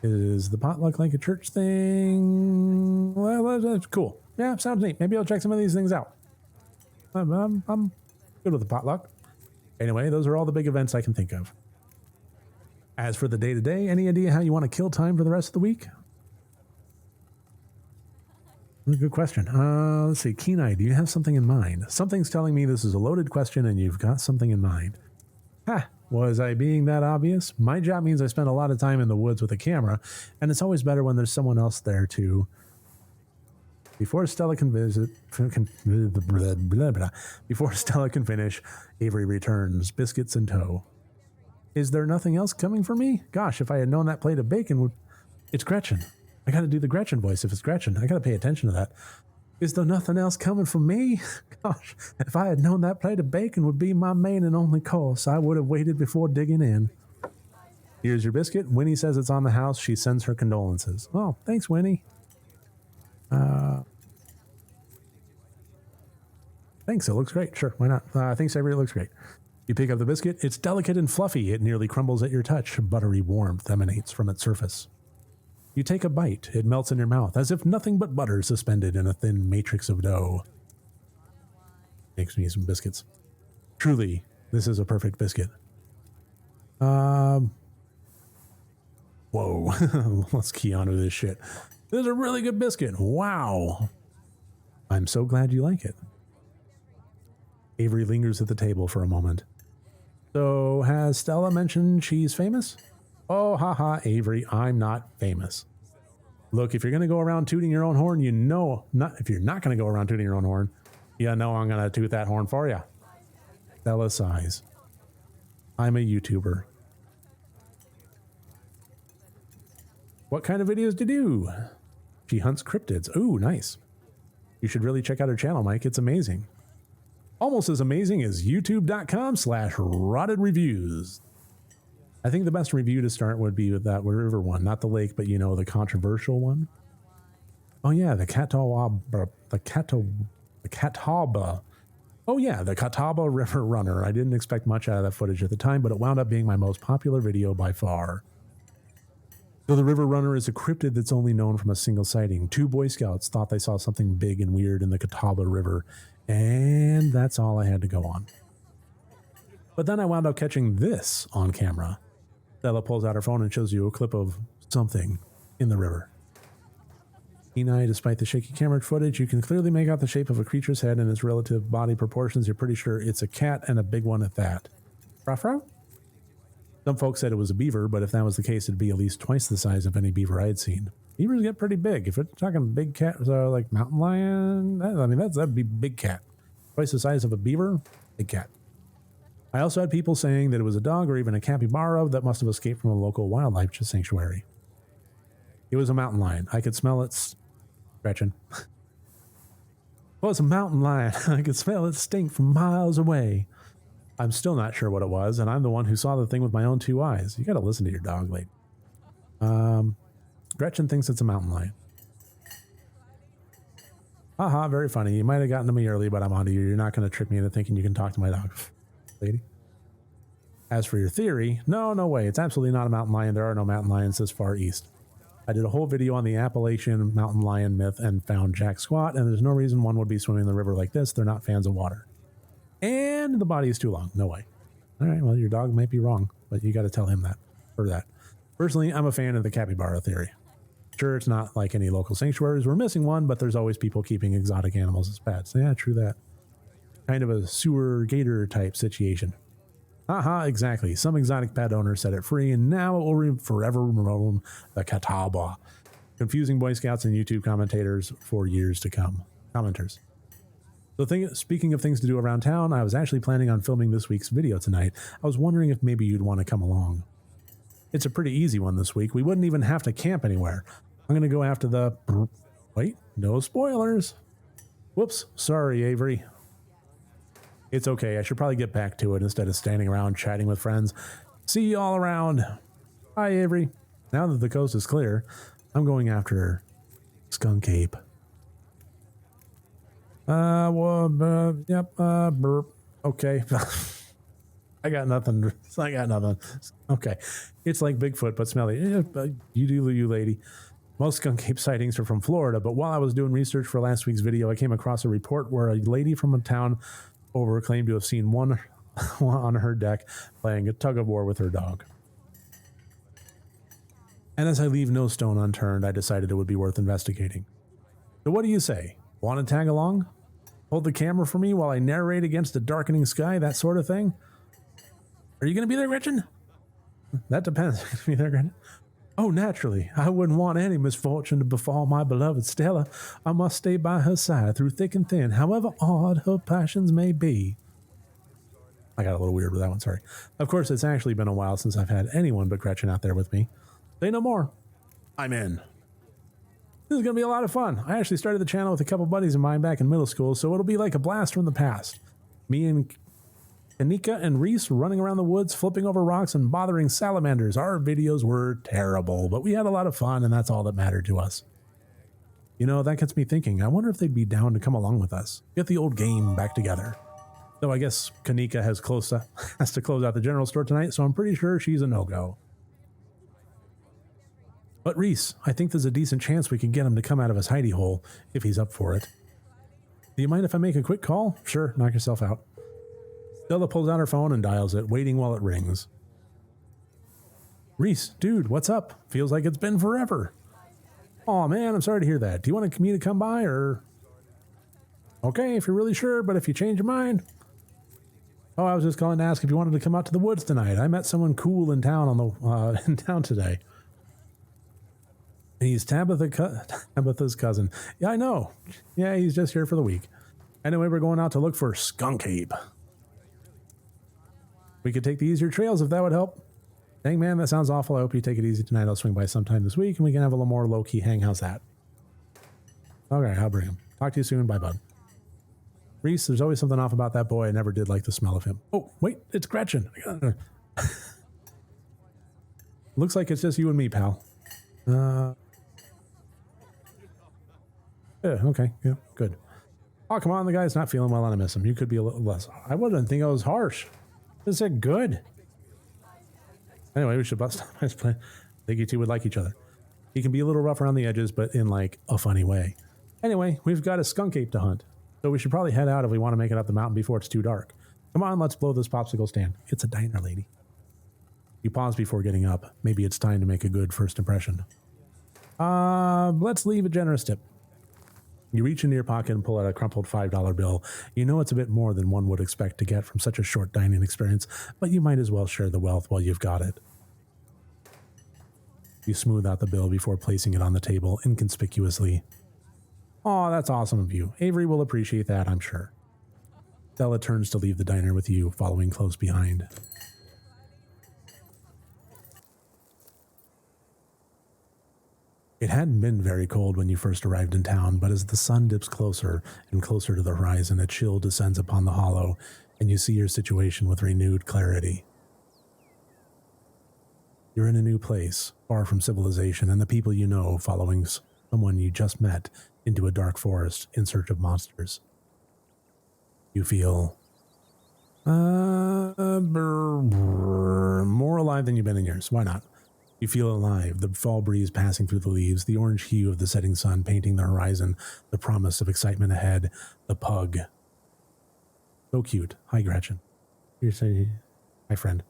Is the potluck like a church thing? Well, that's cool. Yeah, sounds neat. Maybe I'll check some of these things out. I'm good with the potluck. Anyway, those are all the big events I can think of. As for the day-to-day, any idea how you want to kill time for the rest of the week? Good question. Let's see. Kenai, do you have something in mind? Something's telling me this is a loaded question and you've got something in mind. Ha! Was I being that obvious? My job means I spend a lot of time in the woods with a camera, and it's always better when there's someone else there too. Before Stella can finish, Avery returns, biscuits in tow. Is there nothing else coming for me? Gosh, if I had known that plate of bacon would... It's Gretchen. I gotta do the Gretchen voice if it's Gretchen. I gotta pay attention to that. Is there nothing else coming for me? Gosh, if I had known that plate of bacon would be my main and only course, I would have waited before digging in. Here's your biscuit. Winnie says it's on the house. She sends her condolences. Oh, thanks, Winnie. Thanks, it looks great. Sure, why not? Thanks, Avery, it looks great. You pick up the biscuit. It's delicate and fluffy. It nearly crumbles at your touch. Buttery warmth emanates from its surface. You take a bite. It melts in your mouth, as if nothing but butter suspended in a thin matrix of dough. Makes me some biscuits. Truly, this is a perfect biscuit. Whoa. Let's key onto this shit. This is a really good biscuit. Wow. I'm so glad you like it. Avery lingers at the table for a moment. So, has Stella mentioned she's famous? Oh, haha, Avery, I'm not famous. Look, if you're going to go around tooting your own horn, if you're not going to go around tooting your own horn, you know I'm going to toot that horn for you. Stella sighs. I'm a YouTuber. What kind of videos do you do? She hunts cryptids. Ooh, nice. You should really check out her channel, Mike. It's amazing. Almost as amazing as youtube.com/rottedreviews. I think the best review to start would be with that river one, not the lake, but the controversial one. Oh yeah, the Catawba. Oh yeah, the Catawba River Runner. I didn't expect much out of that footage at the time, but it wound up being my most popular video by far. So the River Runner is a cryptid that's only known from a single sighting. 2 Boy Scouts thought they saw something big and weird in the Catawba River, and that's all I had to go on. But then I wound up catching this on camera. Stella pulls out her phone and shows you a clip of something in the river. Keen eye, despite the shaky camera footage, you can clearly make out the shape of a creature's head and its relative body proportions. You're pretty sure it's a cat, and a big one at that. Ruff-ruff? Some folks said it was a beaver, but if that was the case, it'd be at least twice the size of any beaver I'd seen. Beavers get pretty big. If it's talking big cat, like mountain lion, I mean, that'd be big cat. Twice the size of a beaver, big cat. I also had people saying that it was a dog or even a capybara that must have escaped from a local wildlife sanctuary. It was a mountain lion. I could smell its... Gretchen. Well, it's a mountain lion. I could smell its stink from miles away. I'm still not sure what it was, and I'm the one who saw the thing with my own 2 eyes. You gotta listen to your dog, lady. Gretchen thinks it's a mountain lion. Haha, very funny. You might have gotten to me early, but I'm onto you. You're not going to trick me into thinking you can talk to my dog, lady. As for your theory, no way. It's absolutely not a mountain lion. There are no mountain lions this far east. I did a whole video on the Appalachian mountain lion myth and found jack squat, and there's no reason one would be swimming in the river like this. They're not fans of water. And the body is too long. No way. All right, well, your dog might be wrong, but you got to tell him that. For that. Personally, I'm a fan of the capybara theory. Sure, it's not like any local sanctuaries. We're missing one, but there's always people keeping exotic animals as pets. Yeah, true that. Kind of a sewer gator type situation. Haha, exactly. Some exotic pet owner set it free, and now it will forever roam the Catawba. Confusing Boy Scouts and YouTube commentators for years to come. Commenters. So speaking of things to do around town, I was actually planning on filming this week's video tonight. I was wondering if maybe you'd want to come along. It's a pretty easy one this week. We wouldn't even have to camp anywhere. I'm going to go after the... Wait, no spoilers. Whoops, sorry, Avery. It's okay, I should probably get back to it instead of standing around chatting with friends. See you all around. Bye, Avery. Now that the coast is clear, I'm going after Skunk Ape. Burp. Okay. I got nothing. Okay. It's like Bigfoot, but smelly. You do you, lady. Most skunk ape sightings are from Florida, but while I was doing research for last week's video, I came across a report where a lady from a town over claimed to have seen one on her deck playing a tug of war with her dog. And as I leave no stone unturned, I decided it would be worth investigating. So what do you say? Want to tag along? Hold the camera for me while I narrate against the darkening sky, that sort of thing? Are you going to be there, Gretchen? That depends. Be there, Gretchen? Oh, naturally. I wouldn't want any misfortune to befall my beloved Stella. I must stay by her side through thick and thin, however odd her passions may be. I got a little weird with that one, sorry. Of course, it's actually been a while since I've had anyone but Gretchen out there with me. Say no more. I'm in. This is going to be a lot of fun. I actually started the channel with a couple buddies of mine back in middle school, so it'll be like a blast from the past. Me and Kanika and Reese running around the woods, flipping over rocks and bothering salamanders. Our videos were terrible, but we had a lot of fun, and that's all that mattered to us. You know, that gets me thinking, I wonder if they'd be down to come along with us. Get the old game back together. Though I guess Kanika has to close out the general store tonight, so I'm pretty sure she's a no-go. But Reese, I think there's a decent chance we can get him to come out of his hidey hole, if he's up for it. Do you mind if I make a quick call? Sure, knock yourself out. Stella pulls out her phone and dials it, waiting while it rings. Reese, dude, what's up? Feels like it's been forever. Aw, man, I'm sorry to hear that. Do you want me to come by, or... Okay, if you're really sure, but if you change your mind... Oh, I was just calling to ask if you wanted to come out to the woods tonight. I met someone cool in town in town today. He's Tabitha's cousin. Yeah, I know. Yeah, he's just here for the week. Anyway, we're going out to look for Skunk Ape. We could take the easier trails if that would help. Dang, man, that sounds awful. I hope you take it easy tonight. I'll swing by sometime this week and we can have a little more low-key hang. How's that? Okay, I'll bring him. Talk to you soon. Bye, bud. Reese, there's always something off about that boy. I never did like the smell of him. Oh, wait, it's Gretchen. Looks like it's just you and me, pal. Yeah, okay, yeah, good. Oh, come on, the guy's not feeling well and I miss him. You could be a little less. I wouldn't think I was harsh. I said good. Anyway, we should bust up. I think you two would like each other. He can be a little rough around the edges, but in like a funny way. Anyway, we've got a skunk ape to hunt, so we should probably head out if we want to make it up the mountain before it's too dark. Come on, let's blow this popsicle stand. It's a diner, lady. You pause before getting up. Maybe it's time to make a good first impression. Let's leave a generous tip. You reach into your pocket and pull out a crumpled $5 bill. You know it's a bit more than one would expect to get from such a short dining experience, but you might as well share the wealth while you've got it. You smooth out the bill before placing it on the table inconspicuously. Aw, that's awesome of you. Avery will appreciate that, I'm sure. Stella turns to leave the diner with you, following close behind. It hadn't been very cold when you first arrived in town, but as the sun dips closer and closer to the horizon, a chill descends upon the hollow, and you see your situation with renewed clarity. You're in a new place, far from civilization and the people you know, following someone you just met into a dark forest in search of monsters. You feel more alive than you've been in years. Why not? You feel alive, the fall breeze passing through the leaves, the orange hue of the setting sun painting the horizon, the promise of excitement ahead, the pug. So cute. Hi, Gretchen. You're saying, hi, friend.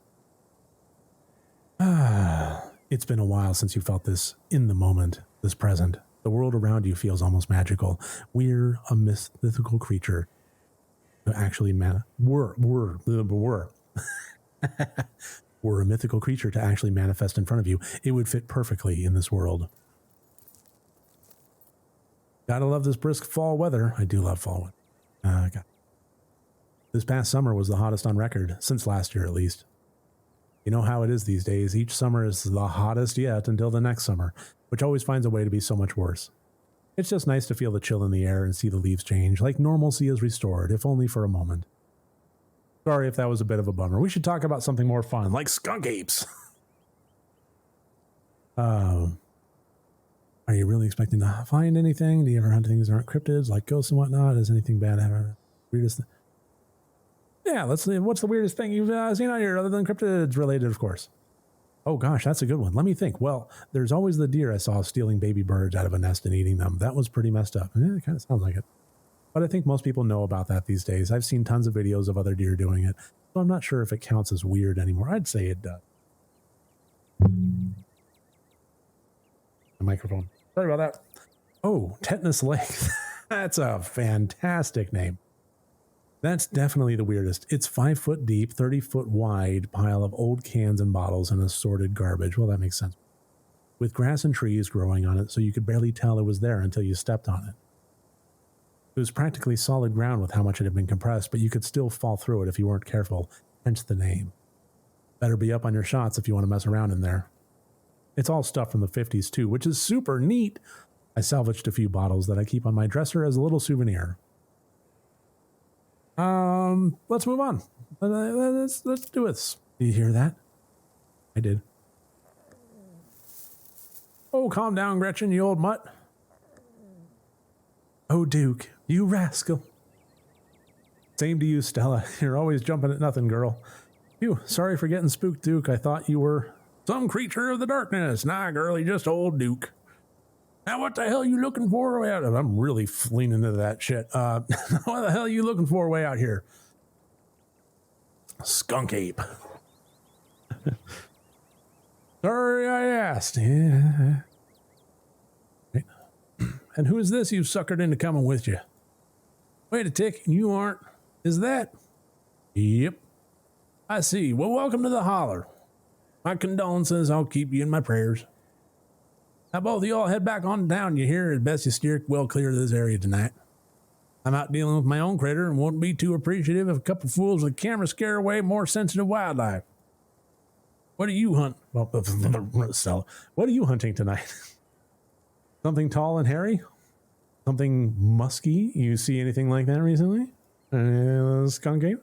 It's been a while since you felt this in the moment, this present. The world around you feels almost magical. We're a mythical creature to actually were a mythical creature to actually manifest in front of you, it would fit perfectly in this world. Gotta love this brisk fall weather. I do love fall weather. This past summer was the hottest on record, since last year at least. You know how it is these days. Each summer is the hottest yet until the next summer, which always finds a way to be so much worse. It's just nice to feel the chill in the air and see the leaves change, like normalcy is restored, if only for a moment. Sorry if that was a bit of a bummer. We should talk about something more fun, like skunk apes. Are you really expecting to find anything? Do you ever hunt things that aren't cryptids, like ghosts and whatnot? Is anything bad ever? Weirdest thing? Yeah, let's see. What's the weirdest thing you've seen out here other than cryptids related, of course? Oh gosh, that's a good one. Let me think. Well, there's always the deer I saw stealing baby birds out of a nest and eating them. That was pretty messed up. Yeah, it kind of sounds like it. But I think most people know about that these days. I've seen tons of videos of other deer doing it, so I'm not sure if it counts as weird anymore. I'd say it does. The microphone. Sorry about that. Oh, Tetanus Lake. That's a fantastic name. That's definitely the weirdest. It's 5 foot deep, 30 foot wide pile of old cans and bottles and assorted garbage. Well, that makes sense. With grass and trees growing on it, so you could barely tell it was there until you stepped on it. It was practically solid ground with how much it had been compressed, but you could still fall through it if you weren't careful, hence the name. Better be up on your shots if you want to mess around in there. It's all stuff from the 50s too, which is super neat. I salvaged a few bottles that I keep on my dresser as a little souvenir. Let's move on. Let's do this. Do you hear that? I did. Oh, calm down, Gretchen, you old mutt. Oh, Duke, you rascal. Same to you, Stella. You're always jumping at nothing, girl. Phew, sorry for getting spooked, Duke. I thought you were some creature of the darkness. Nah, girl, you're just old Duke. Now, what the hell are you looking for way out? I'm really leaning into that shit. What the hell are you looking for way out here? Skunk ape. Sorry I asked. Yeah. And who is this you've suckered into coming with you? Wait a tick, you aren't. Is that? Yep. I see. Well, welcome to the holler. My condolences. I'll keep you in my prayers. Now, both of y'all head back on down. You hear? It's best you steer well clear of this area tonight. I'm out dealing with my own critter and won't be too appreciative if a couple fools with a camera scare away more sensitive wildlife. What do you hunt? Well, Stella, what are you hunting tonight? Something tall and hairy? Something musky? You see anything like that recently? Skunk ape?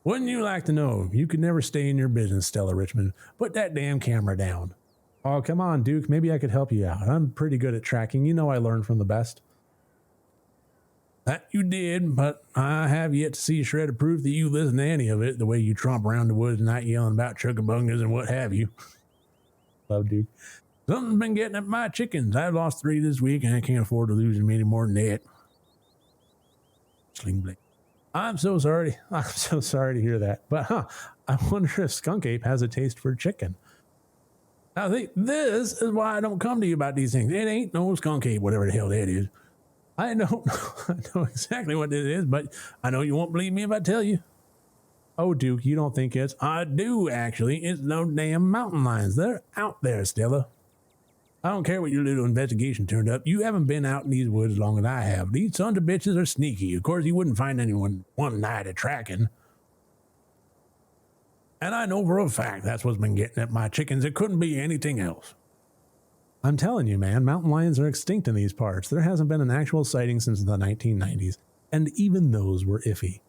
Wouldn't you like to know? You could never stay in your business, Stella Richmond. Put that damn camera down. Oh, come on, Duke. Maybe I could help you out. I'm pretty good at tracking. You know I learned from the best. That you did, but I have yet to see a shred of proof that you listen to any of it, the way you tromp around the woods at night yelling about chuckabungas and what have you. Love, Duke. Something's been getting at my chickens. I've lost 3 this week, and I can't afford to lose them any more than that. Sling blade. I'm so sorry. I'm so sorry to hear that. But I wonder if Skunk Ape has a taste for chicken. I think this is why I don't come to you about these things. It ain't no Skunk Ape, whatever the hell that is. I don't I know exactly what it is, but I know you won't believe me if I tell you. Oh, Duke, you don't think it's... I do, actually. It's no damn mountain lions. They're out there, Stella. I don't care what your little investigation turned up. You haven't been out in these woods as long as I have. These sons of bitches are sneaky. Of course, you wouldn't find anyone one night of tracking. And I know for a fact that's what's been getting at my chickens. It couldn't be anything else. I'm telling you, man, mountain lions are extinct in these parts. There hasn't been an actual sighting since the 1990s, and even those were iffy.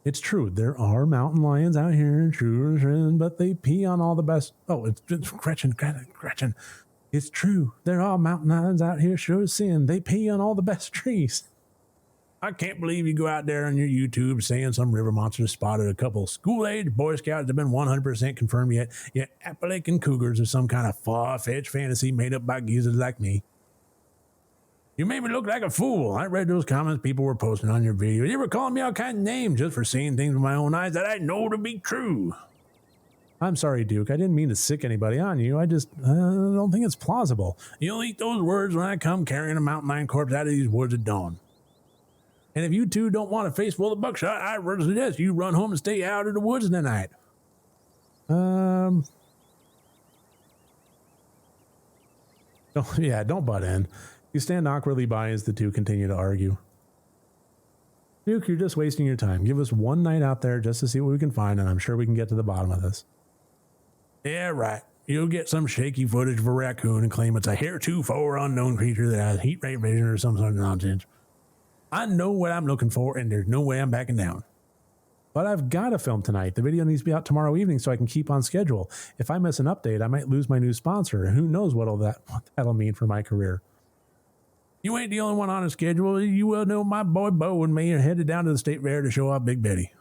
It's true, there are mountain lions out here, true, but they pee on all the best... Oh, it's Gretchen. It's true, there are mountain lions out here, sure as sin. They pee on all the best trees. I can't believe you go out there on your YouTube saying some river monster spotted a couple school-age Boy Scouts that have been 100% confirmed yet Appalachian cougars are some kind of far-fetched fantasy made up by geezers like me. You made me look like a fool. I read those comments people were posting on your video. You were calling me all kinds of names just for seeing things with my own eyes that I know to be true. I'm sorry, Duke. I didn't mean to sick anybody on you. I just don't think it's plausible. You'll eat those words when I come carrying a mountain lion corpse out of these woods at dawn. And if you two don't want a face full of buckshot, I would suggest you run home and stay out of the woods tonight. Oh, yeah, don't butt in. You stand awkwardly by as the two continue to argue. Duke, you're just wasting your time. Give us one night out there just to see what we can find, and I'm sure we can get to the bottom of this. Yeah, right. You'll get some shaky footage of a raccoon and claim it's a heretofore unknown creature that has heat ray vision or some sort of nonsense. I know what I'm looking for, and there's no way I'm backing down. But I've got to film tonight. The video needs to be out tomorrow evening so I can keep on schedule. If I miss an update, I might lose my new sponsor, and who knows what that'll mean for my career. You ain't the only one on a schedule. You well know my boy Bo and me are headed down to the state fair to show off Big Betty.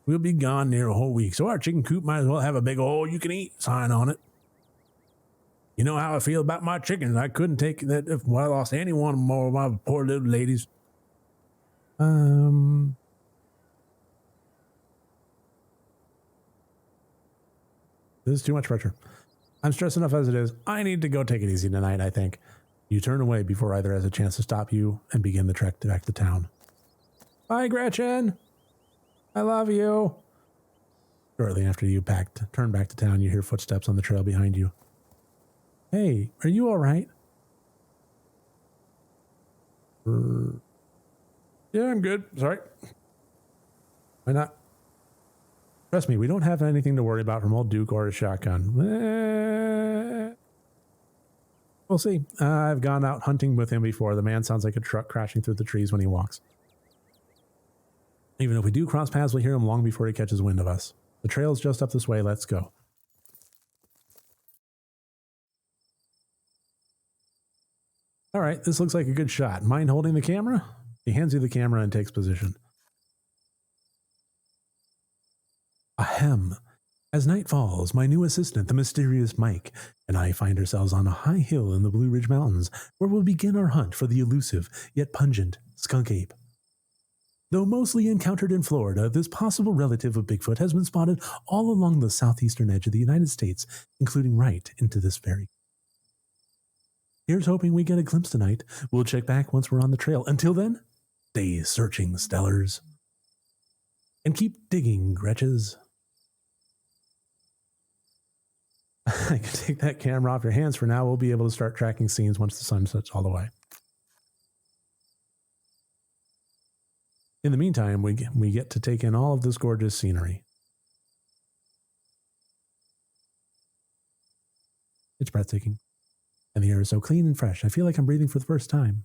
We'll be gone near a whole week, so our chicken coop might as well have a big all-you-can-eat sign on it. You know how I feel about my chickens. I couldn't take that if I lost any one more of my poor little ladies. This is too much pressure. I'm stressed enough as it is. I need to go take it easy tonight, I think. You turn away before either has a chance to stop you and begin the trek back to town. Bye, Gretchen. I love you. Shortly after you turn back to town, you hear footsteps on the trail behind you. Hey, are you all right? Yeah, I'm good. Sorry. Why not? Trust me, we don't have anything to worry about from old Duke or his shotgun. We'll see. I've gone out hunting with him before. The man sounds like a truck crashing through the trees when he walks. Even if we do cross paths, we'll hear him long before he catches wind of us. The trail's just up this way. Let's go. All right, this looks like a good shot. Mind holding the camera? He hands you the camera and takes position. Ahem. As night falls, my new assistant, the mysterious Mike, and I find ourselves on a high hill in the Blue Ridge Mountains, where we'll begin our hunt for the elusive, yet pungent, skunk ape. Though mostly encountered in Florida, this possible relative of Bigfoot has been spotted all along the southeastern edge of the United States, including right into this very. Here's hoping we get a glimpse tonight. We'll check back once we're on the trail. Until then, stay searching, Stellars. And keep digging, Gretches. I can take that camera off your hands for now. We'll be able to start tracking scenes once the sun sets all the way. In the meantime, we get to take in all of this gorgeous scenery. It's breathtaking. And the air is so clean and fresh. I feel like I'm breathing for the first time.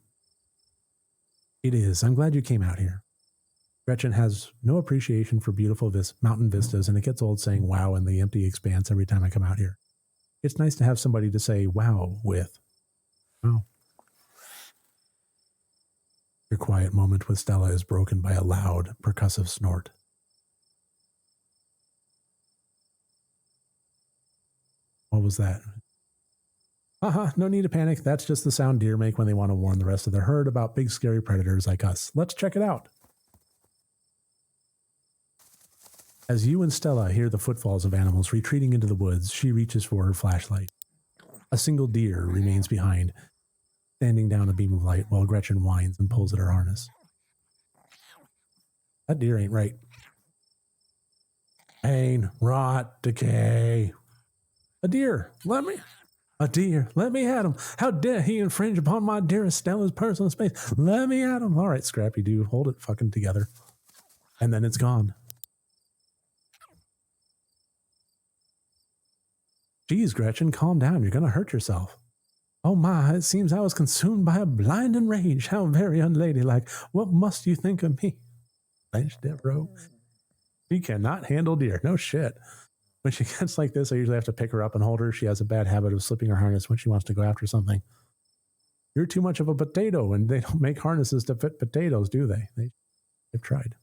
It is. I'm glad you came out here. Gretchen has no appreciation for beautiful mountain vistas, and it gets old saying wow in the empty expanse every time I come out here. It's nice to have somebody to say wow with. Wow. Your quiet moment with Stella is broken by a loud, percussive snort. What was that? Haha, no need to panic. That's just the sound deer make when they want to warn the rest of their herd about big scary predators like us. Let's check it out. As you and Stella hear the footfalls of animals retreating into the woods, she reaches for her flashlight. A single deer remains behind, standing down a beam of light while Gretchen whines and pulls at her harness. That deer ain't right. Pain, rot, decay. A deer, let me at him. How dare he infringe upon my dearest Stella's personal space? Let me at him. All right, Scrappy Doo, hold it fucking together. And then it's gone. Geez, Gretchen, calm down. You're going to hurt yourself. Oh my, it seems I was consumed by a blinding rage. How very unladylike. What must you think of me? Blanche Devereaux. She cannot handle deer. No shit. When she gets like this, I usually have to pick her up and hold her. She has a bad habit of slipping her harness when she wants to go after something. You're too much of a potato, and they don't make harnesses to fit potatoes, do they? They've tried.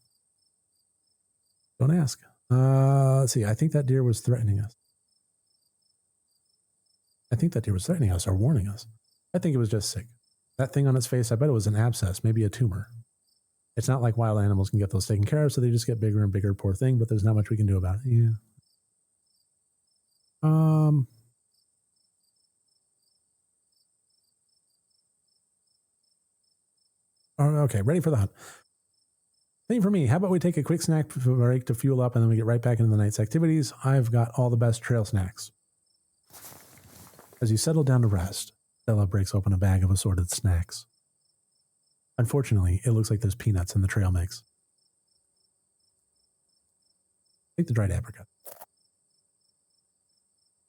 Don't ask. Let's see. I think that deer was threatening us. Or warning us. I think it was just sick. That thing on its face, I bet it was an abscess, maybe a tumor. It's not like wild animals can get those taken care of, so they just get bigger and bigger, poor thing, but there's not much we can do about it. Yeah. Okay, ready for the hunt. Same for me. How about we take a quick snack break to fuel up, and then we get right back into the night's activities. I've got all the best trail snacks. As you settle down to rest, Stella breaks open a bag of assorted snacks. Unfortunately, it looks like there's peanuts in the trail mix. Take the dried apricot.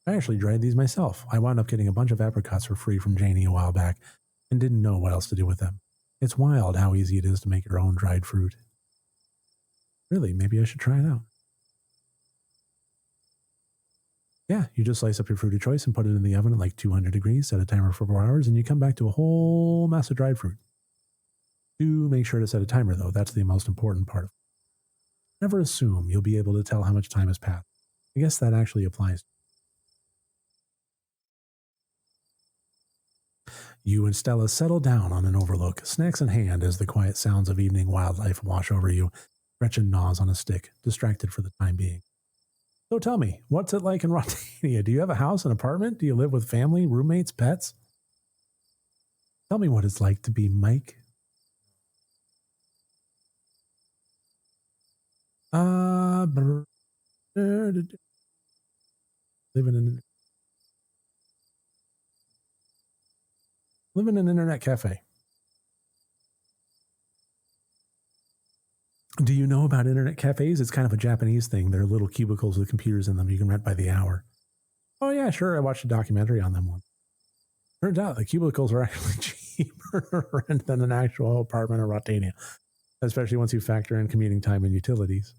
I actually dried these myself. I wound up getting a bunch of apricots for free from Janie a while back and didn't know what else to do with them. It's wild how easy it is to make your own dried fruit. Really, maybe I should try it out. Yeah, you just slice up your fruit of choice and put it in the oven at like 200 degrees, set a timer for 4 hours, and you come back to a whole mess of dried fruit. Do make sure to set a timer, though. That's the most important part of it. Never assume you'll be able to tell how much time has passed. I guess that actually applies. You and Stella settle down on an overlook, snacks in hand as the quiet sounds of evening wildlife wash over you. Gretchen gnaws on a stick, distracted for the time being. So tell me, what's it like in Rotania? Do you have a house, an apartment? Do you live with family, roommates, pets? Tell me what it's like to be Mike. Living in an internet cafe. Do you know about internet cafes? It's kind of a Japanese thing. They're little cubicles with computers in them. You can rent by the hour. Oh, yeah, sure. I watched a documentary on them once. Turns out the cubicles are actually cheaper to rent than an actual apartment in Rotania, especially once you factor in commuting time and utilities.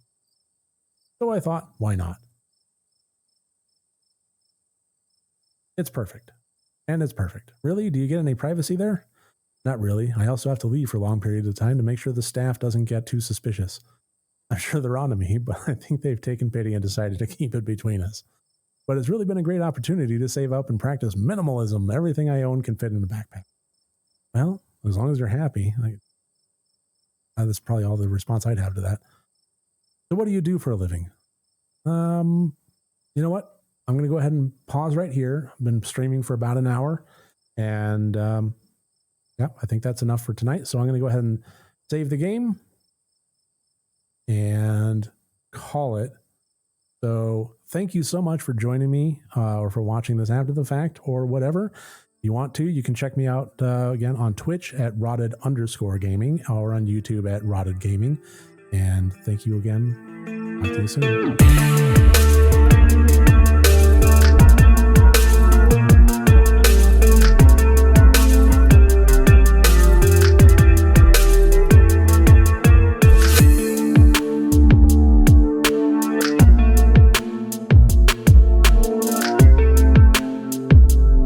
So I thought, why not? It's perfect. And it's perfect. Really? Do you get any privacy there? Not really. I also have to leave for long periods of time to make sure the staff doesn't get too suspicious. I'm sure they're on to me, but I think they've taken pity and decided to keep it between us. But it's really been a great opportunity to save up and practice minimalism. Everything I own can fit in a backpack. Well, as long as you're happy. That's probably all the response I'd have to that. So what do you do for a living? You know what? I'm going to go ahead and pause right here. I've been streaming for about an hour, and yeah, I think that's enough for tonight. So I'm going to go ahead and save the game and call it. So thank you so much for joining me or for watching this after the fact or whatever. If you want to, you can check me out again on Twitch at rotted_gaming or on YouTube at rotted gaming. And thank you again. Talk to you soon.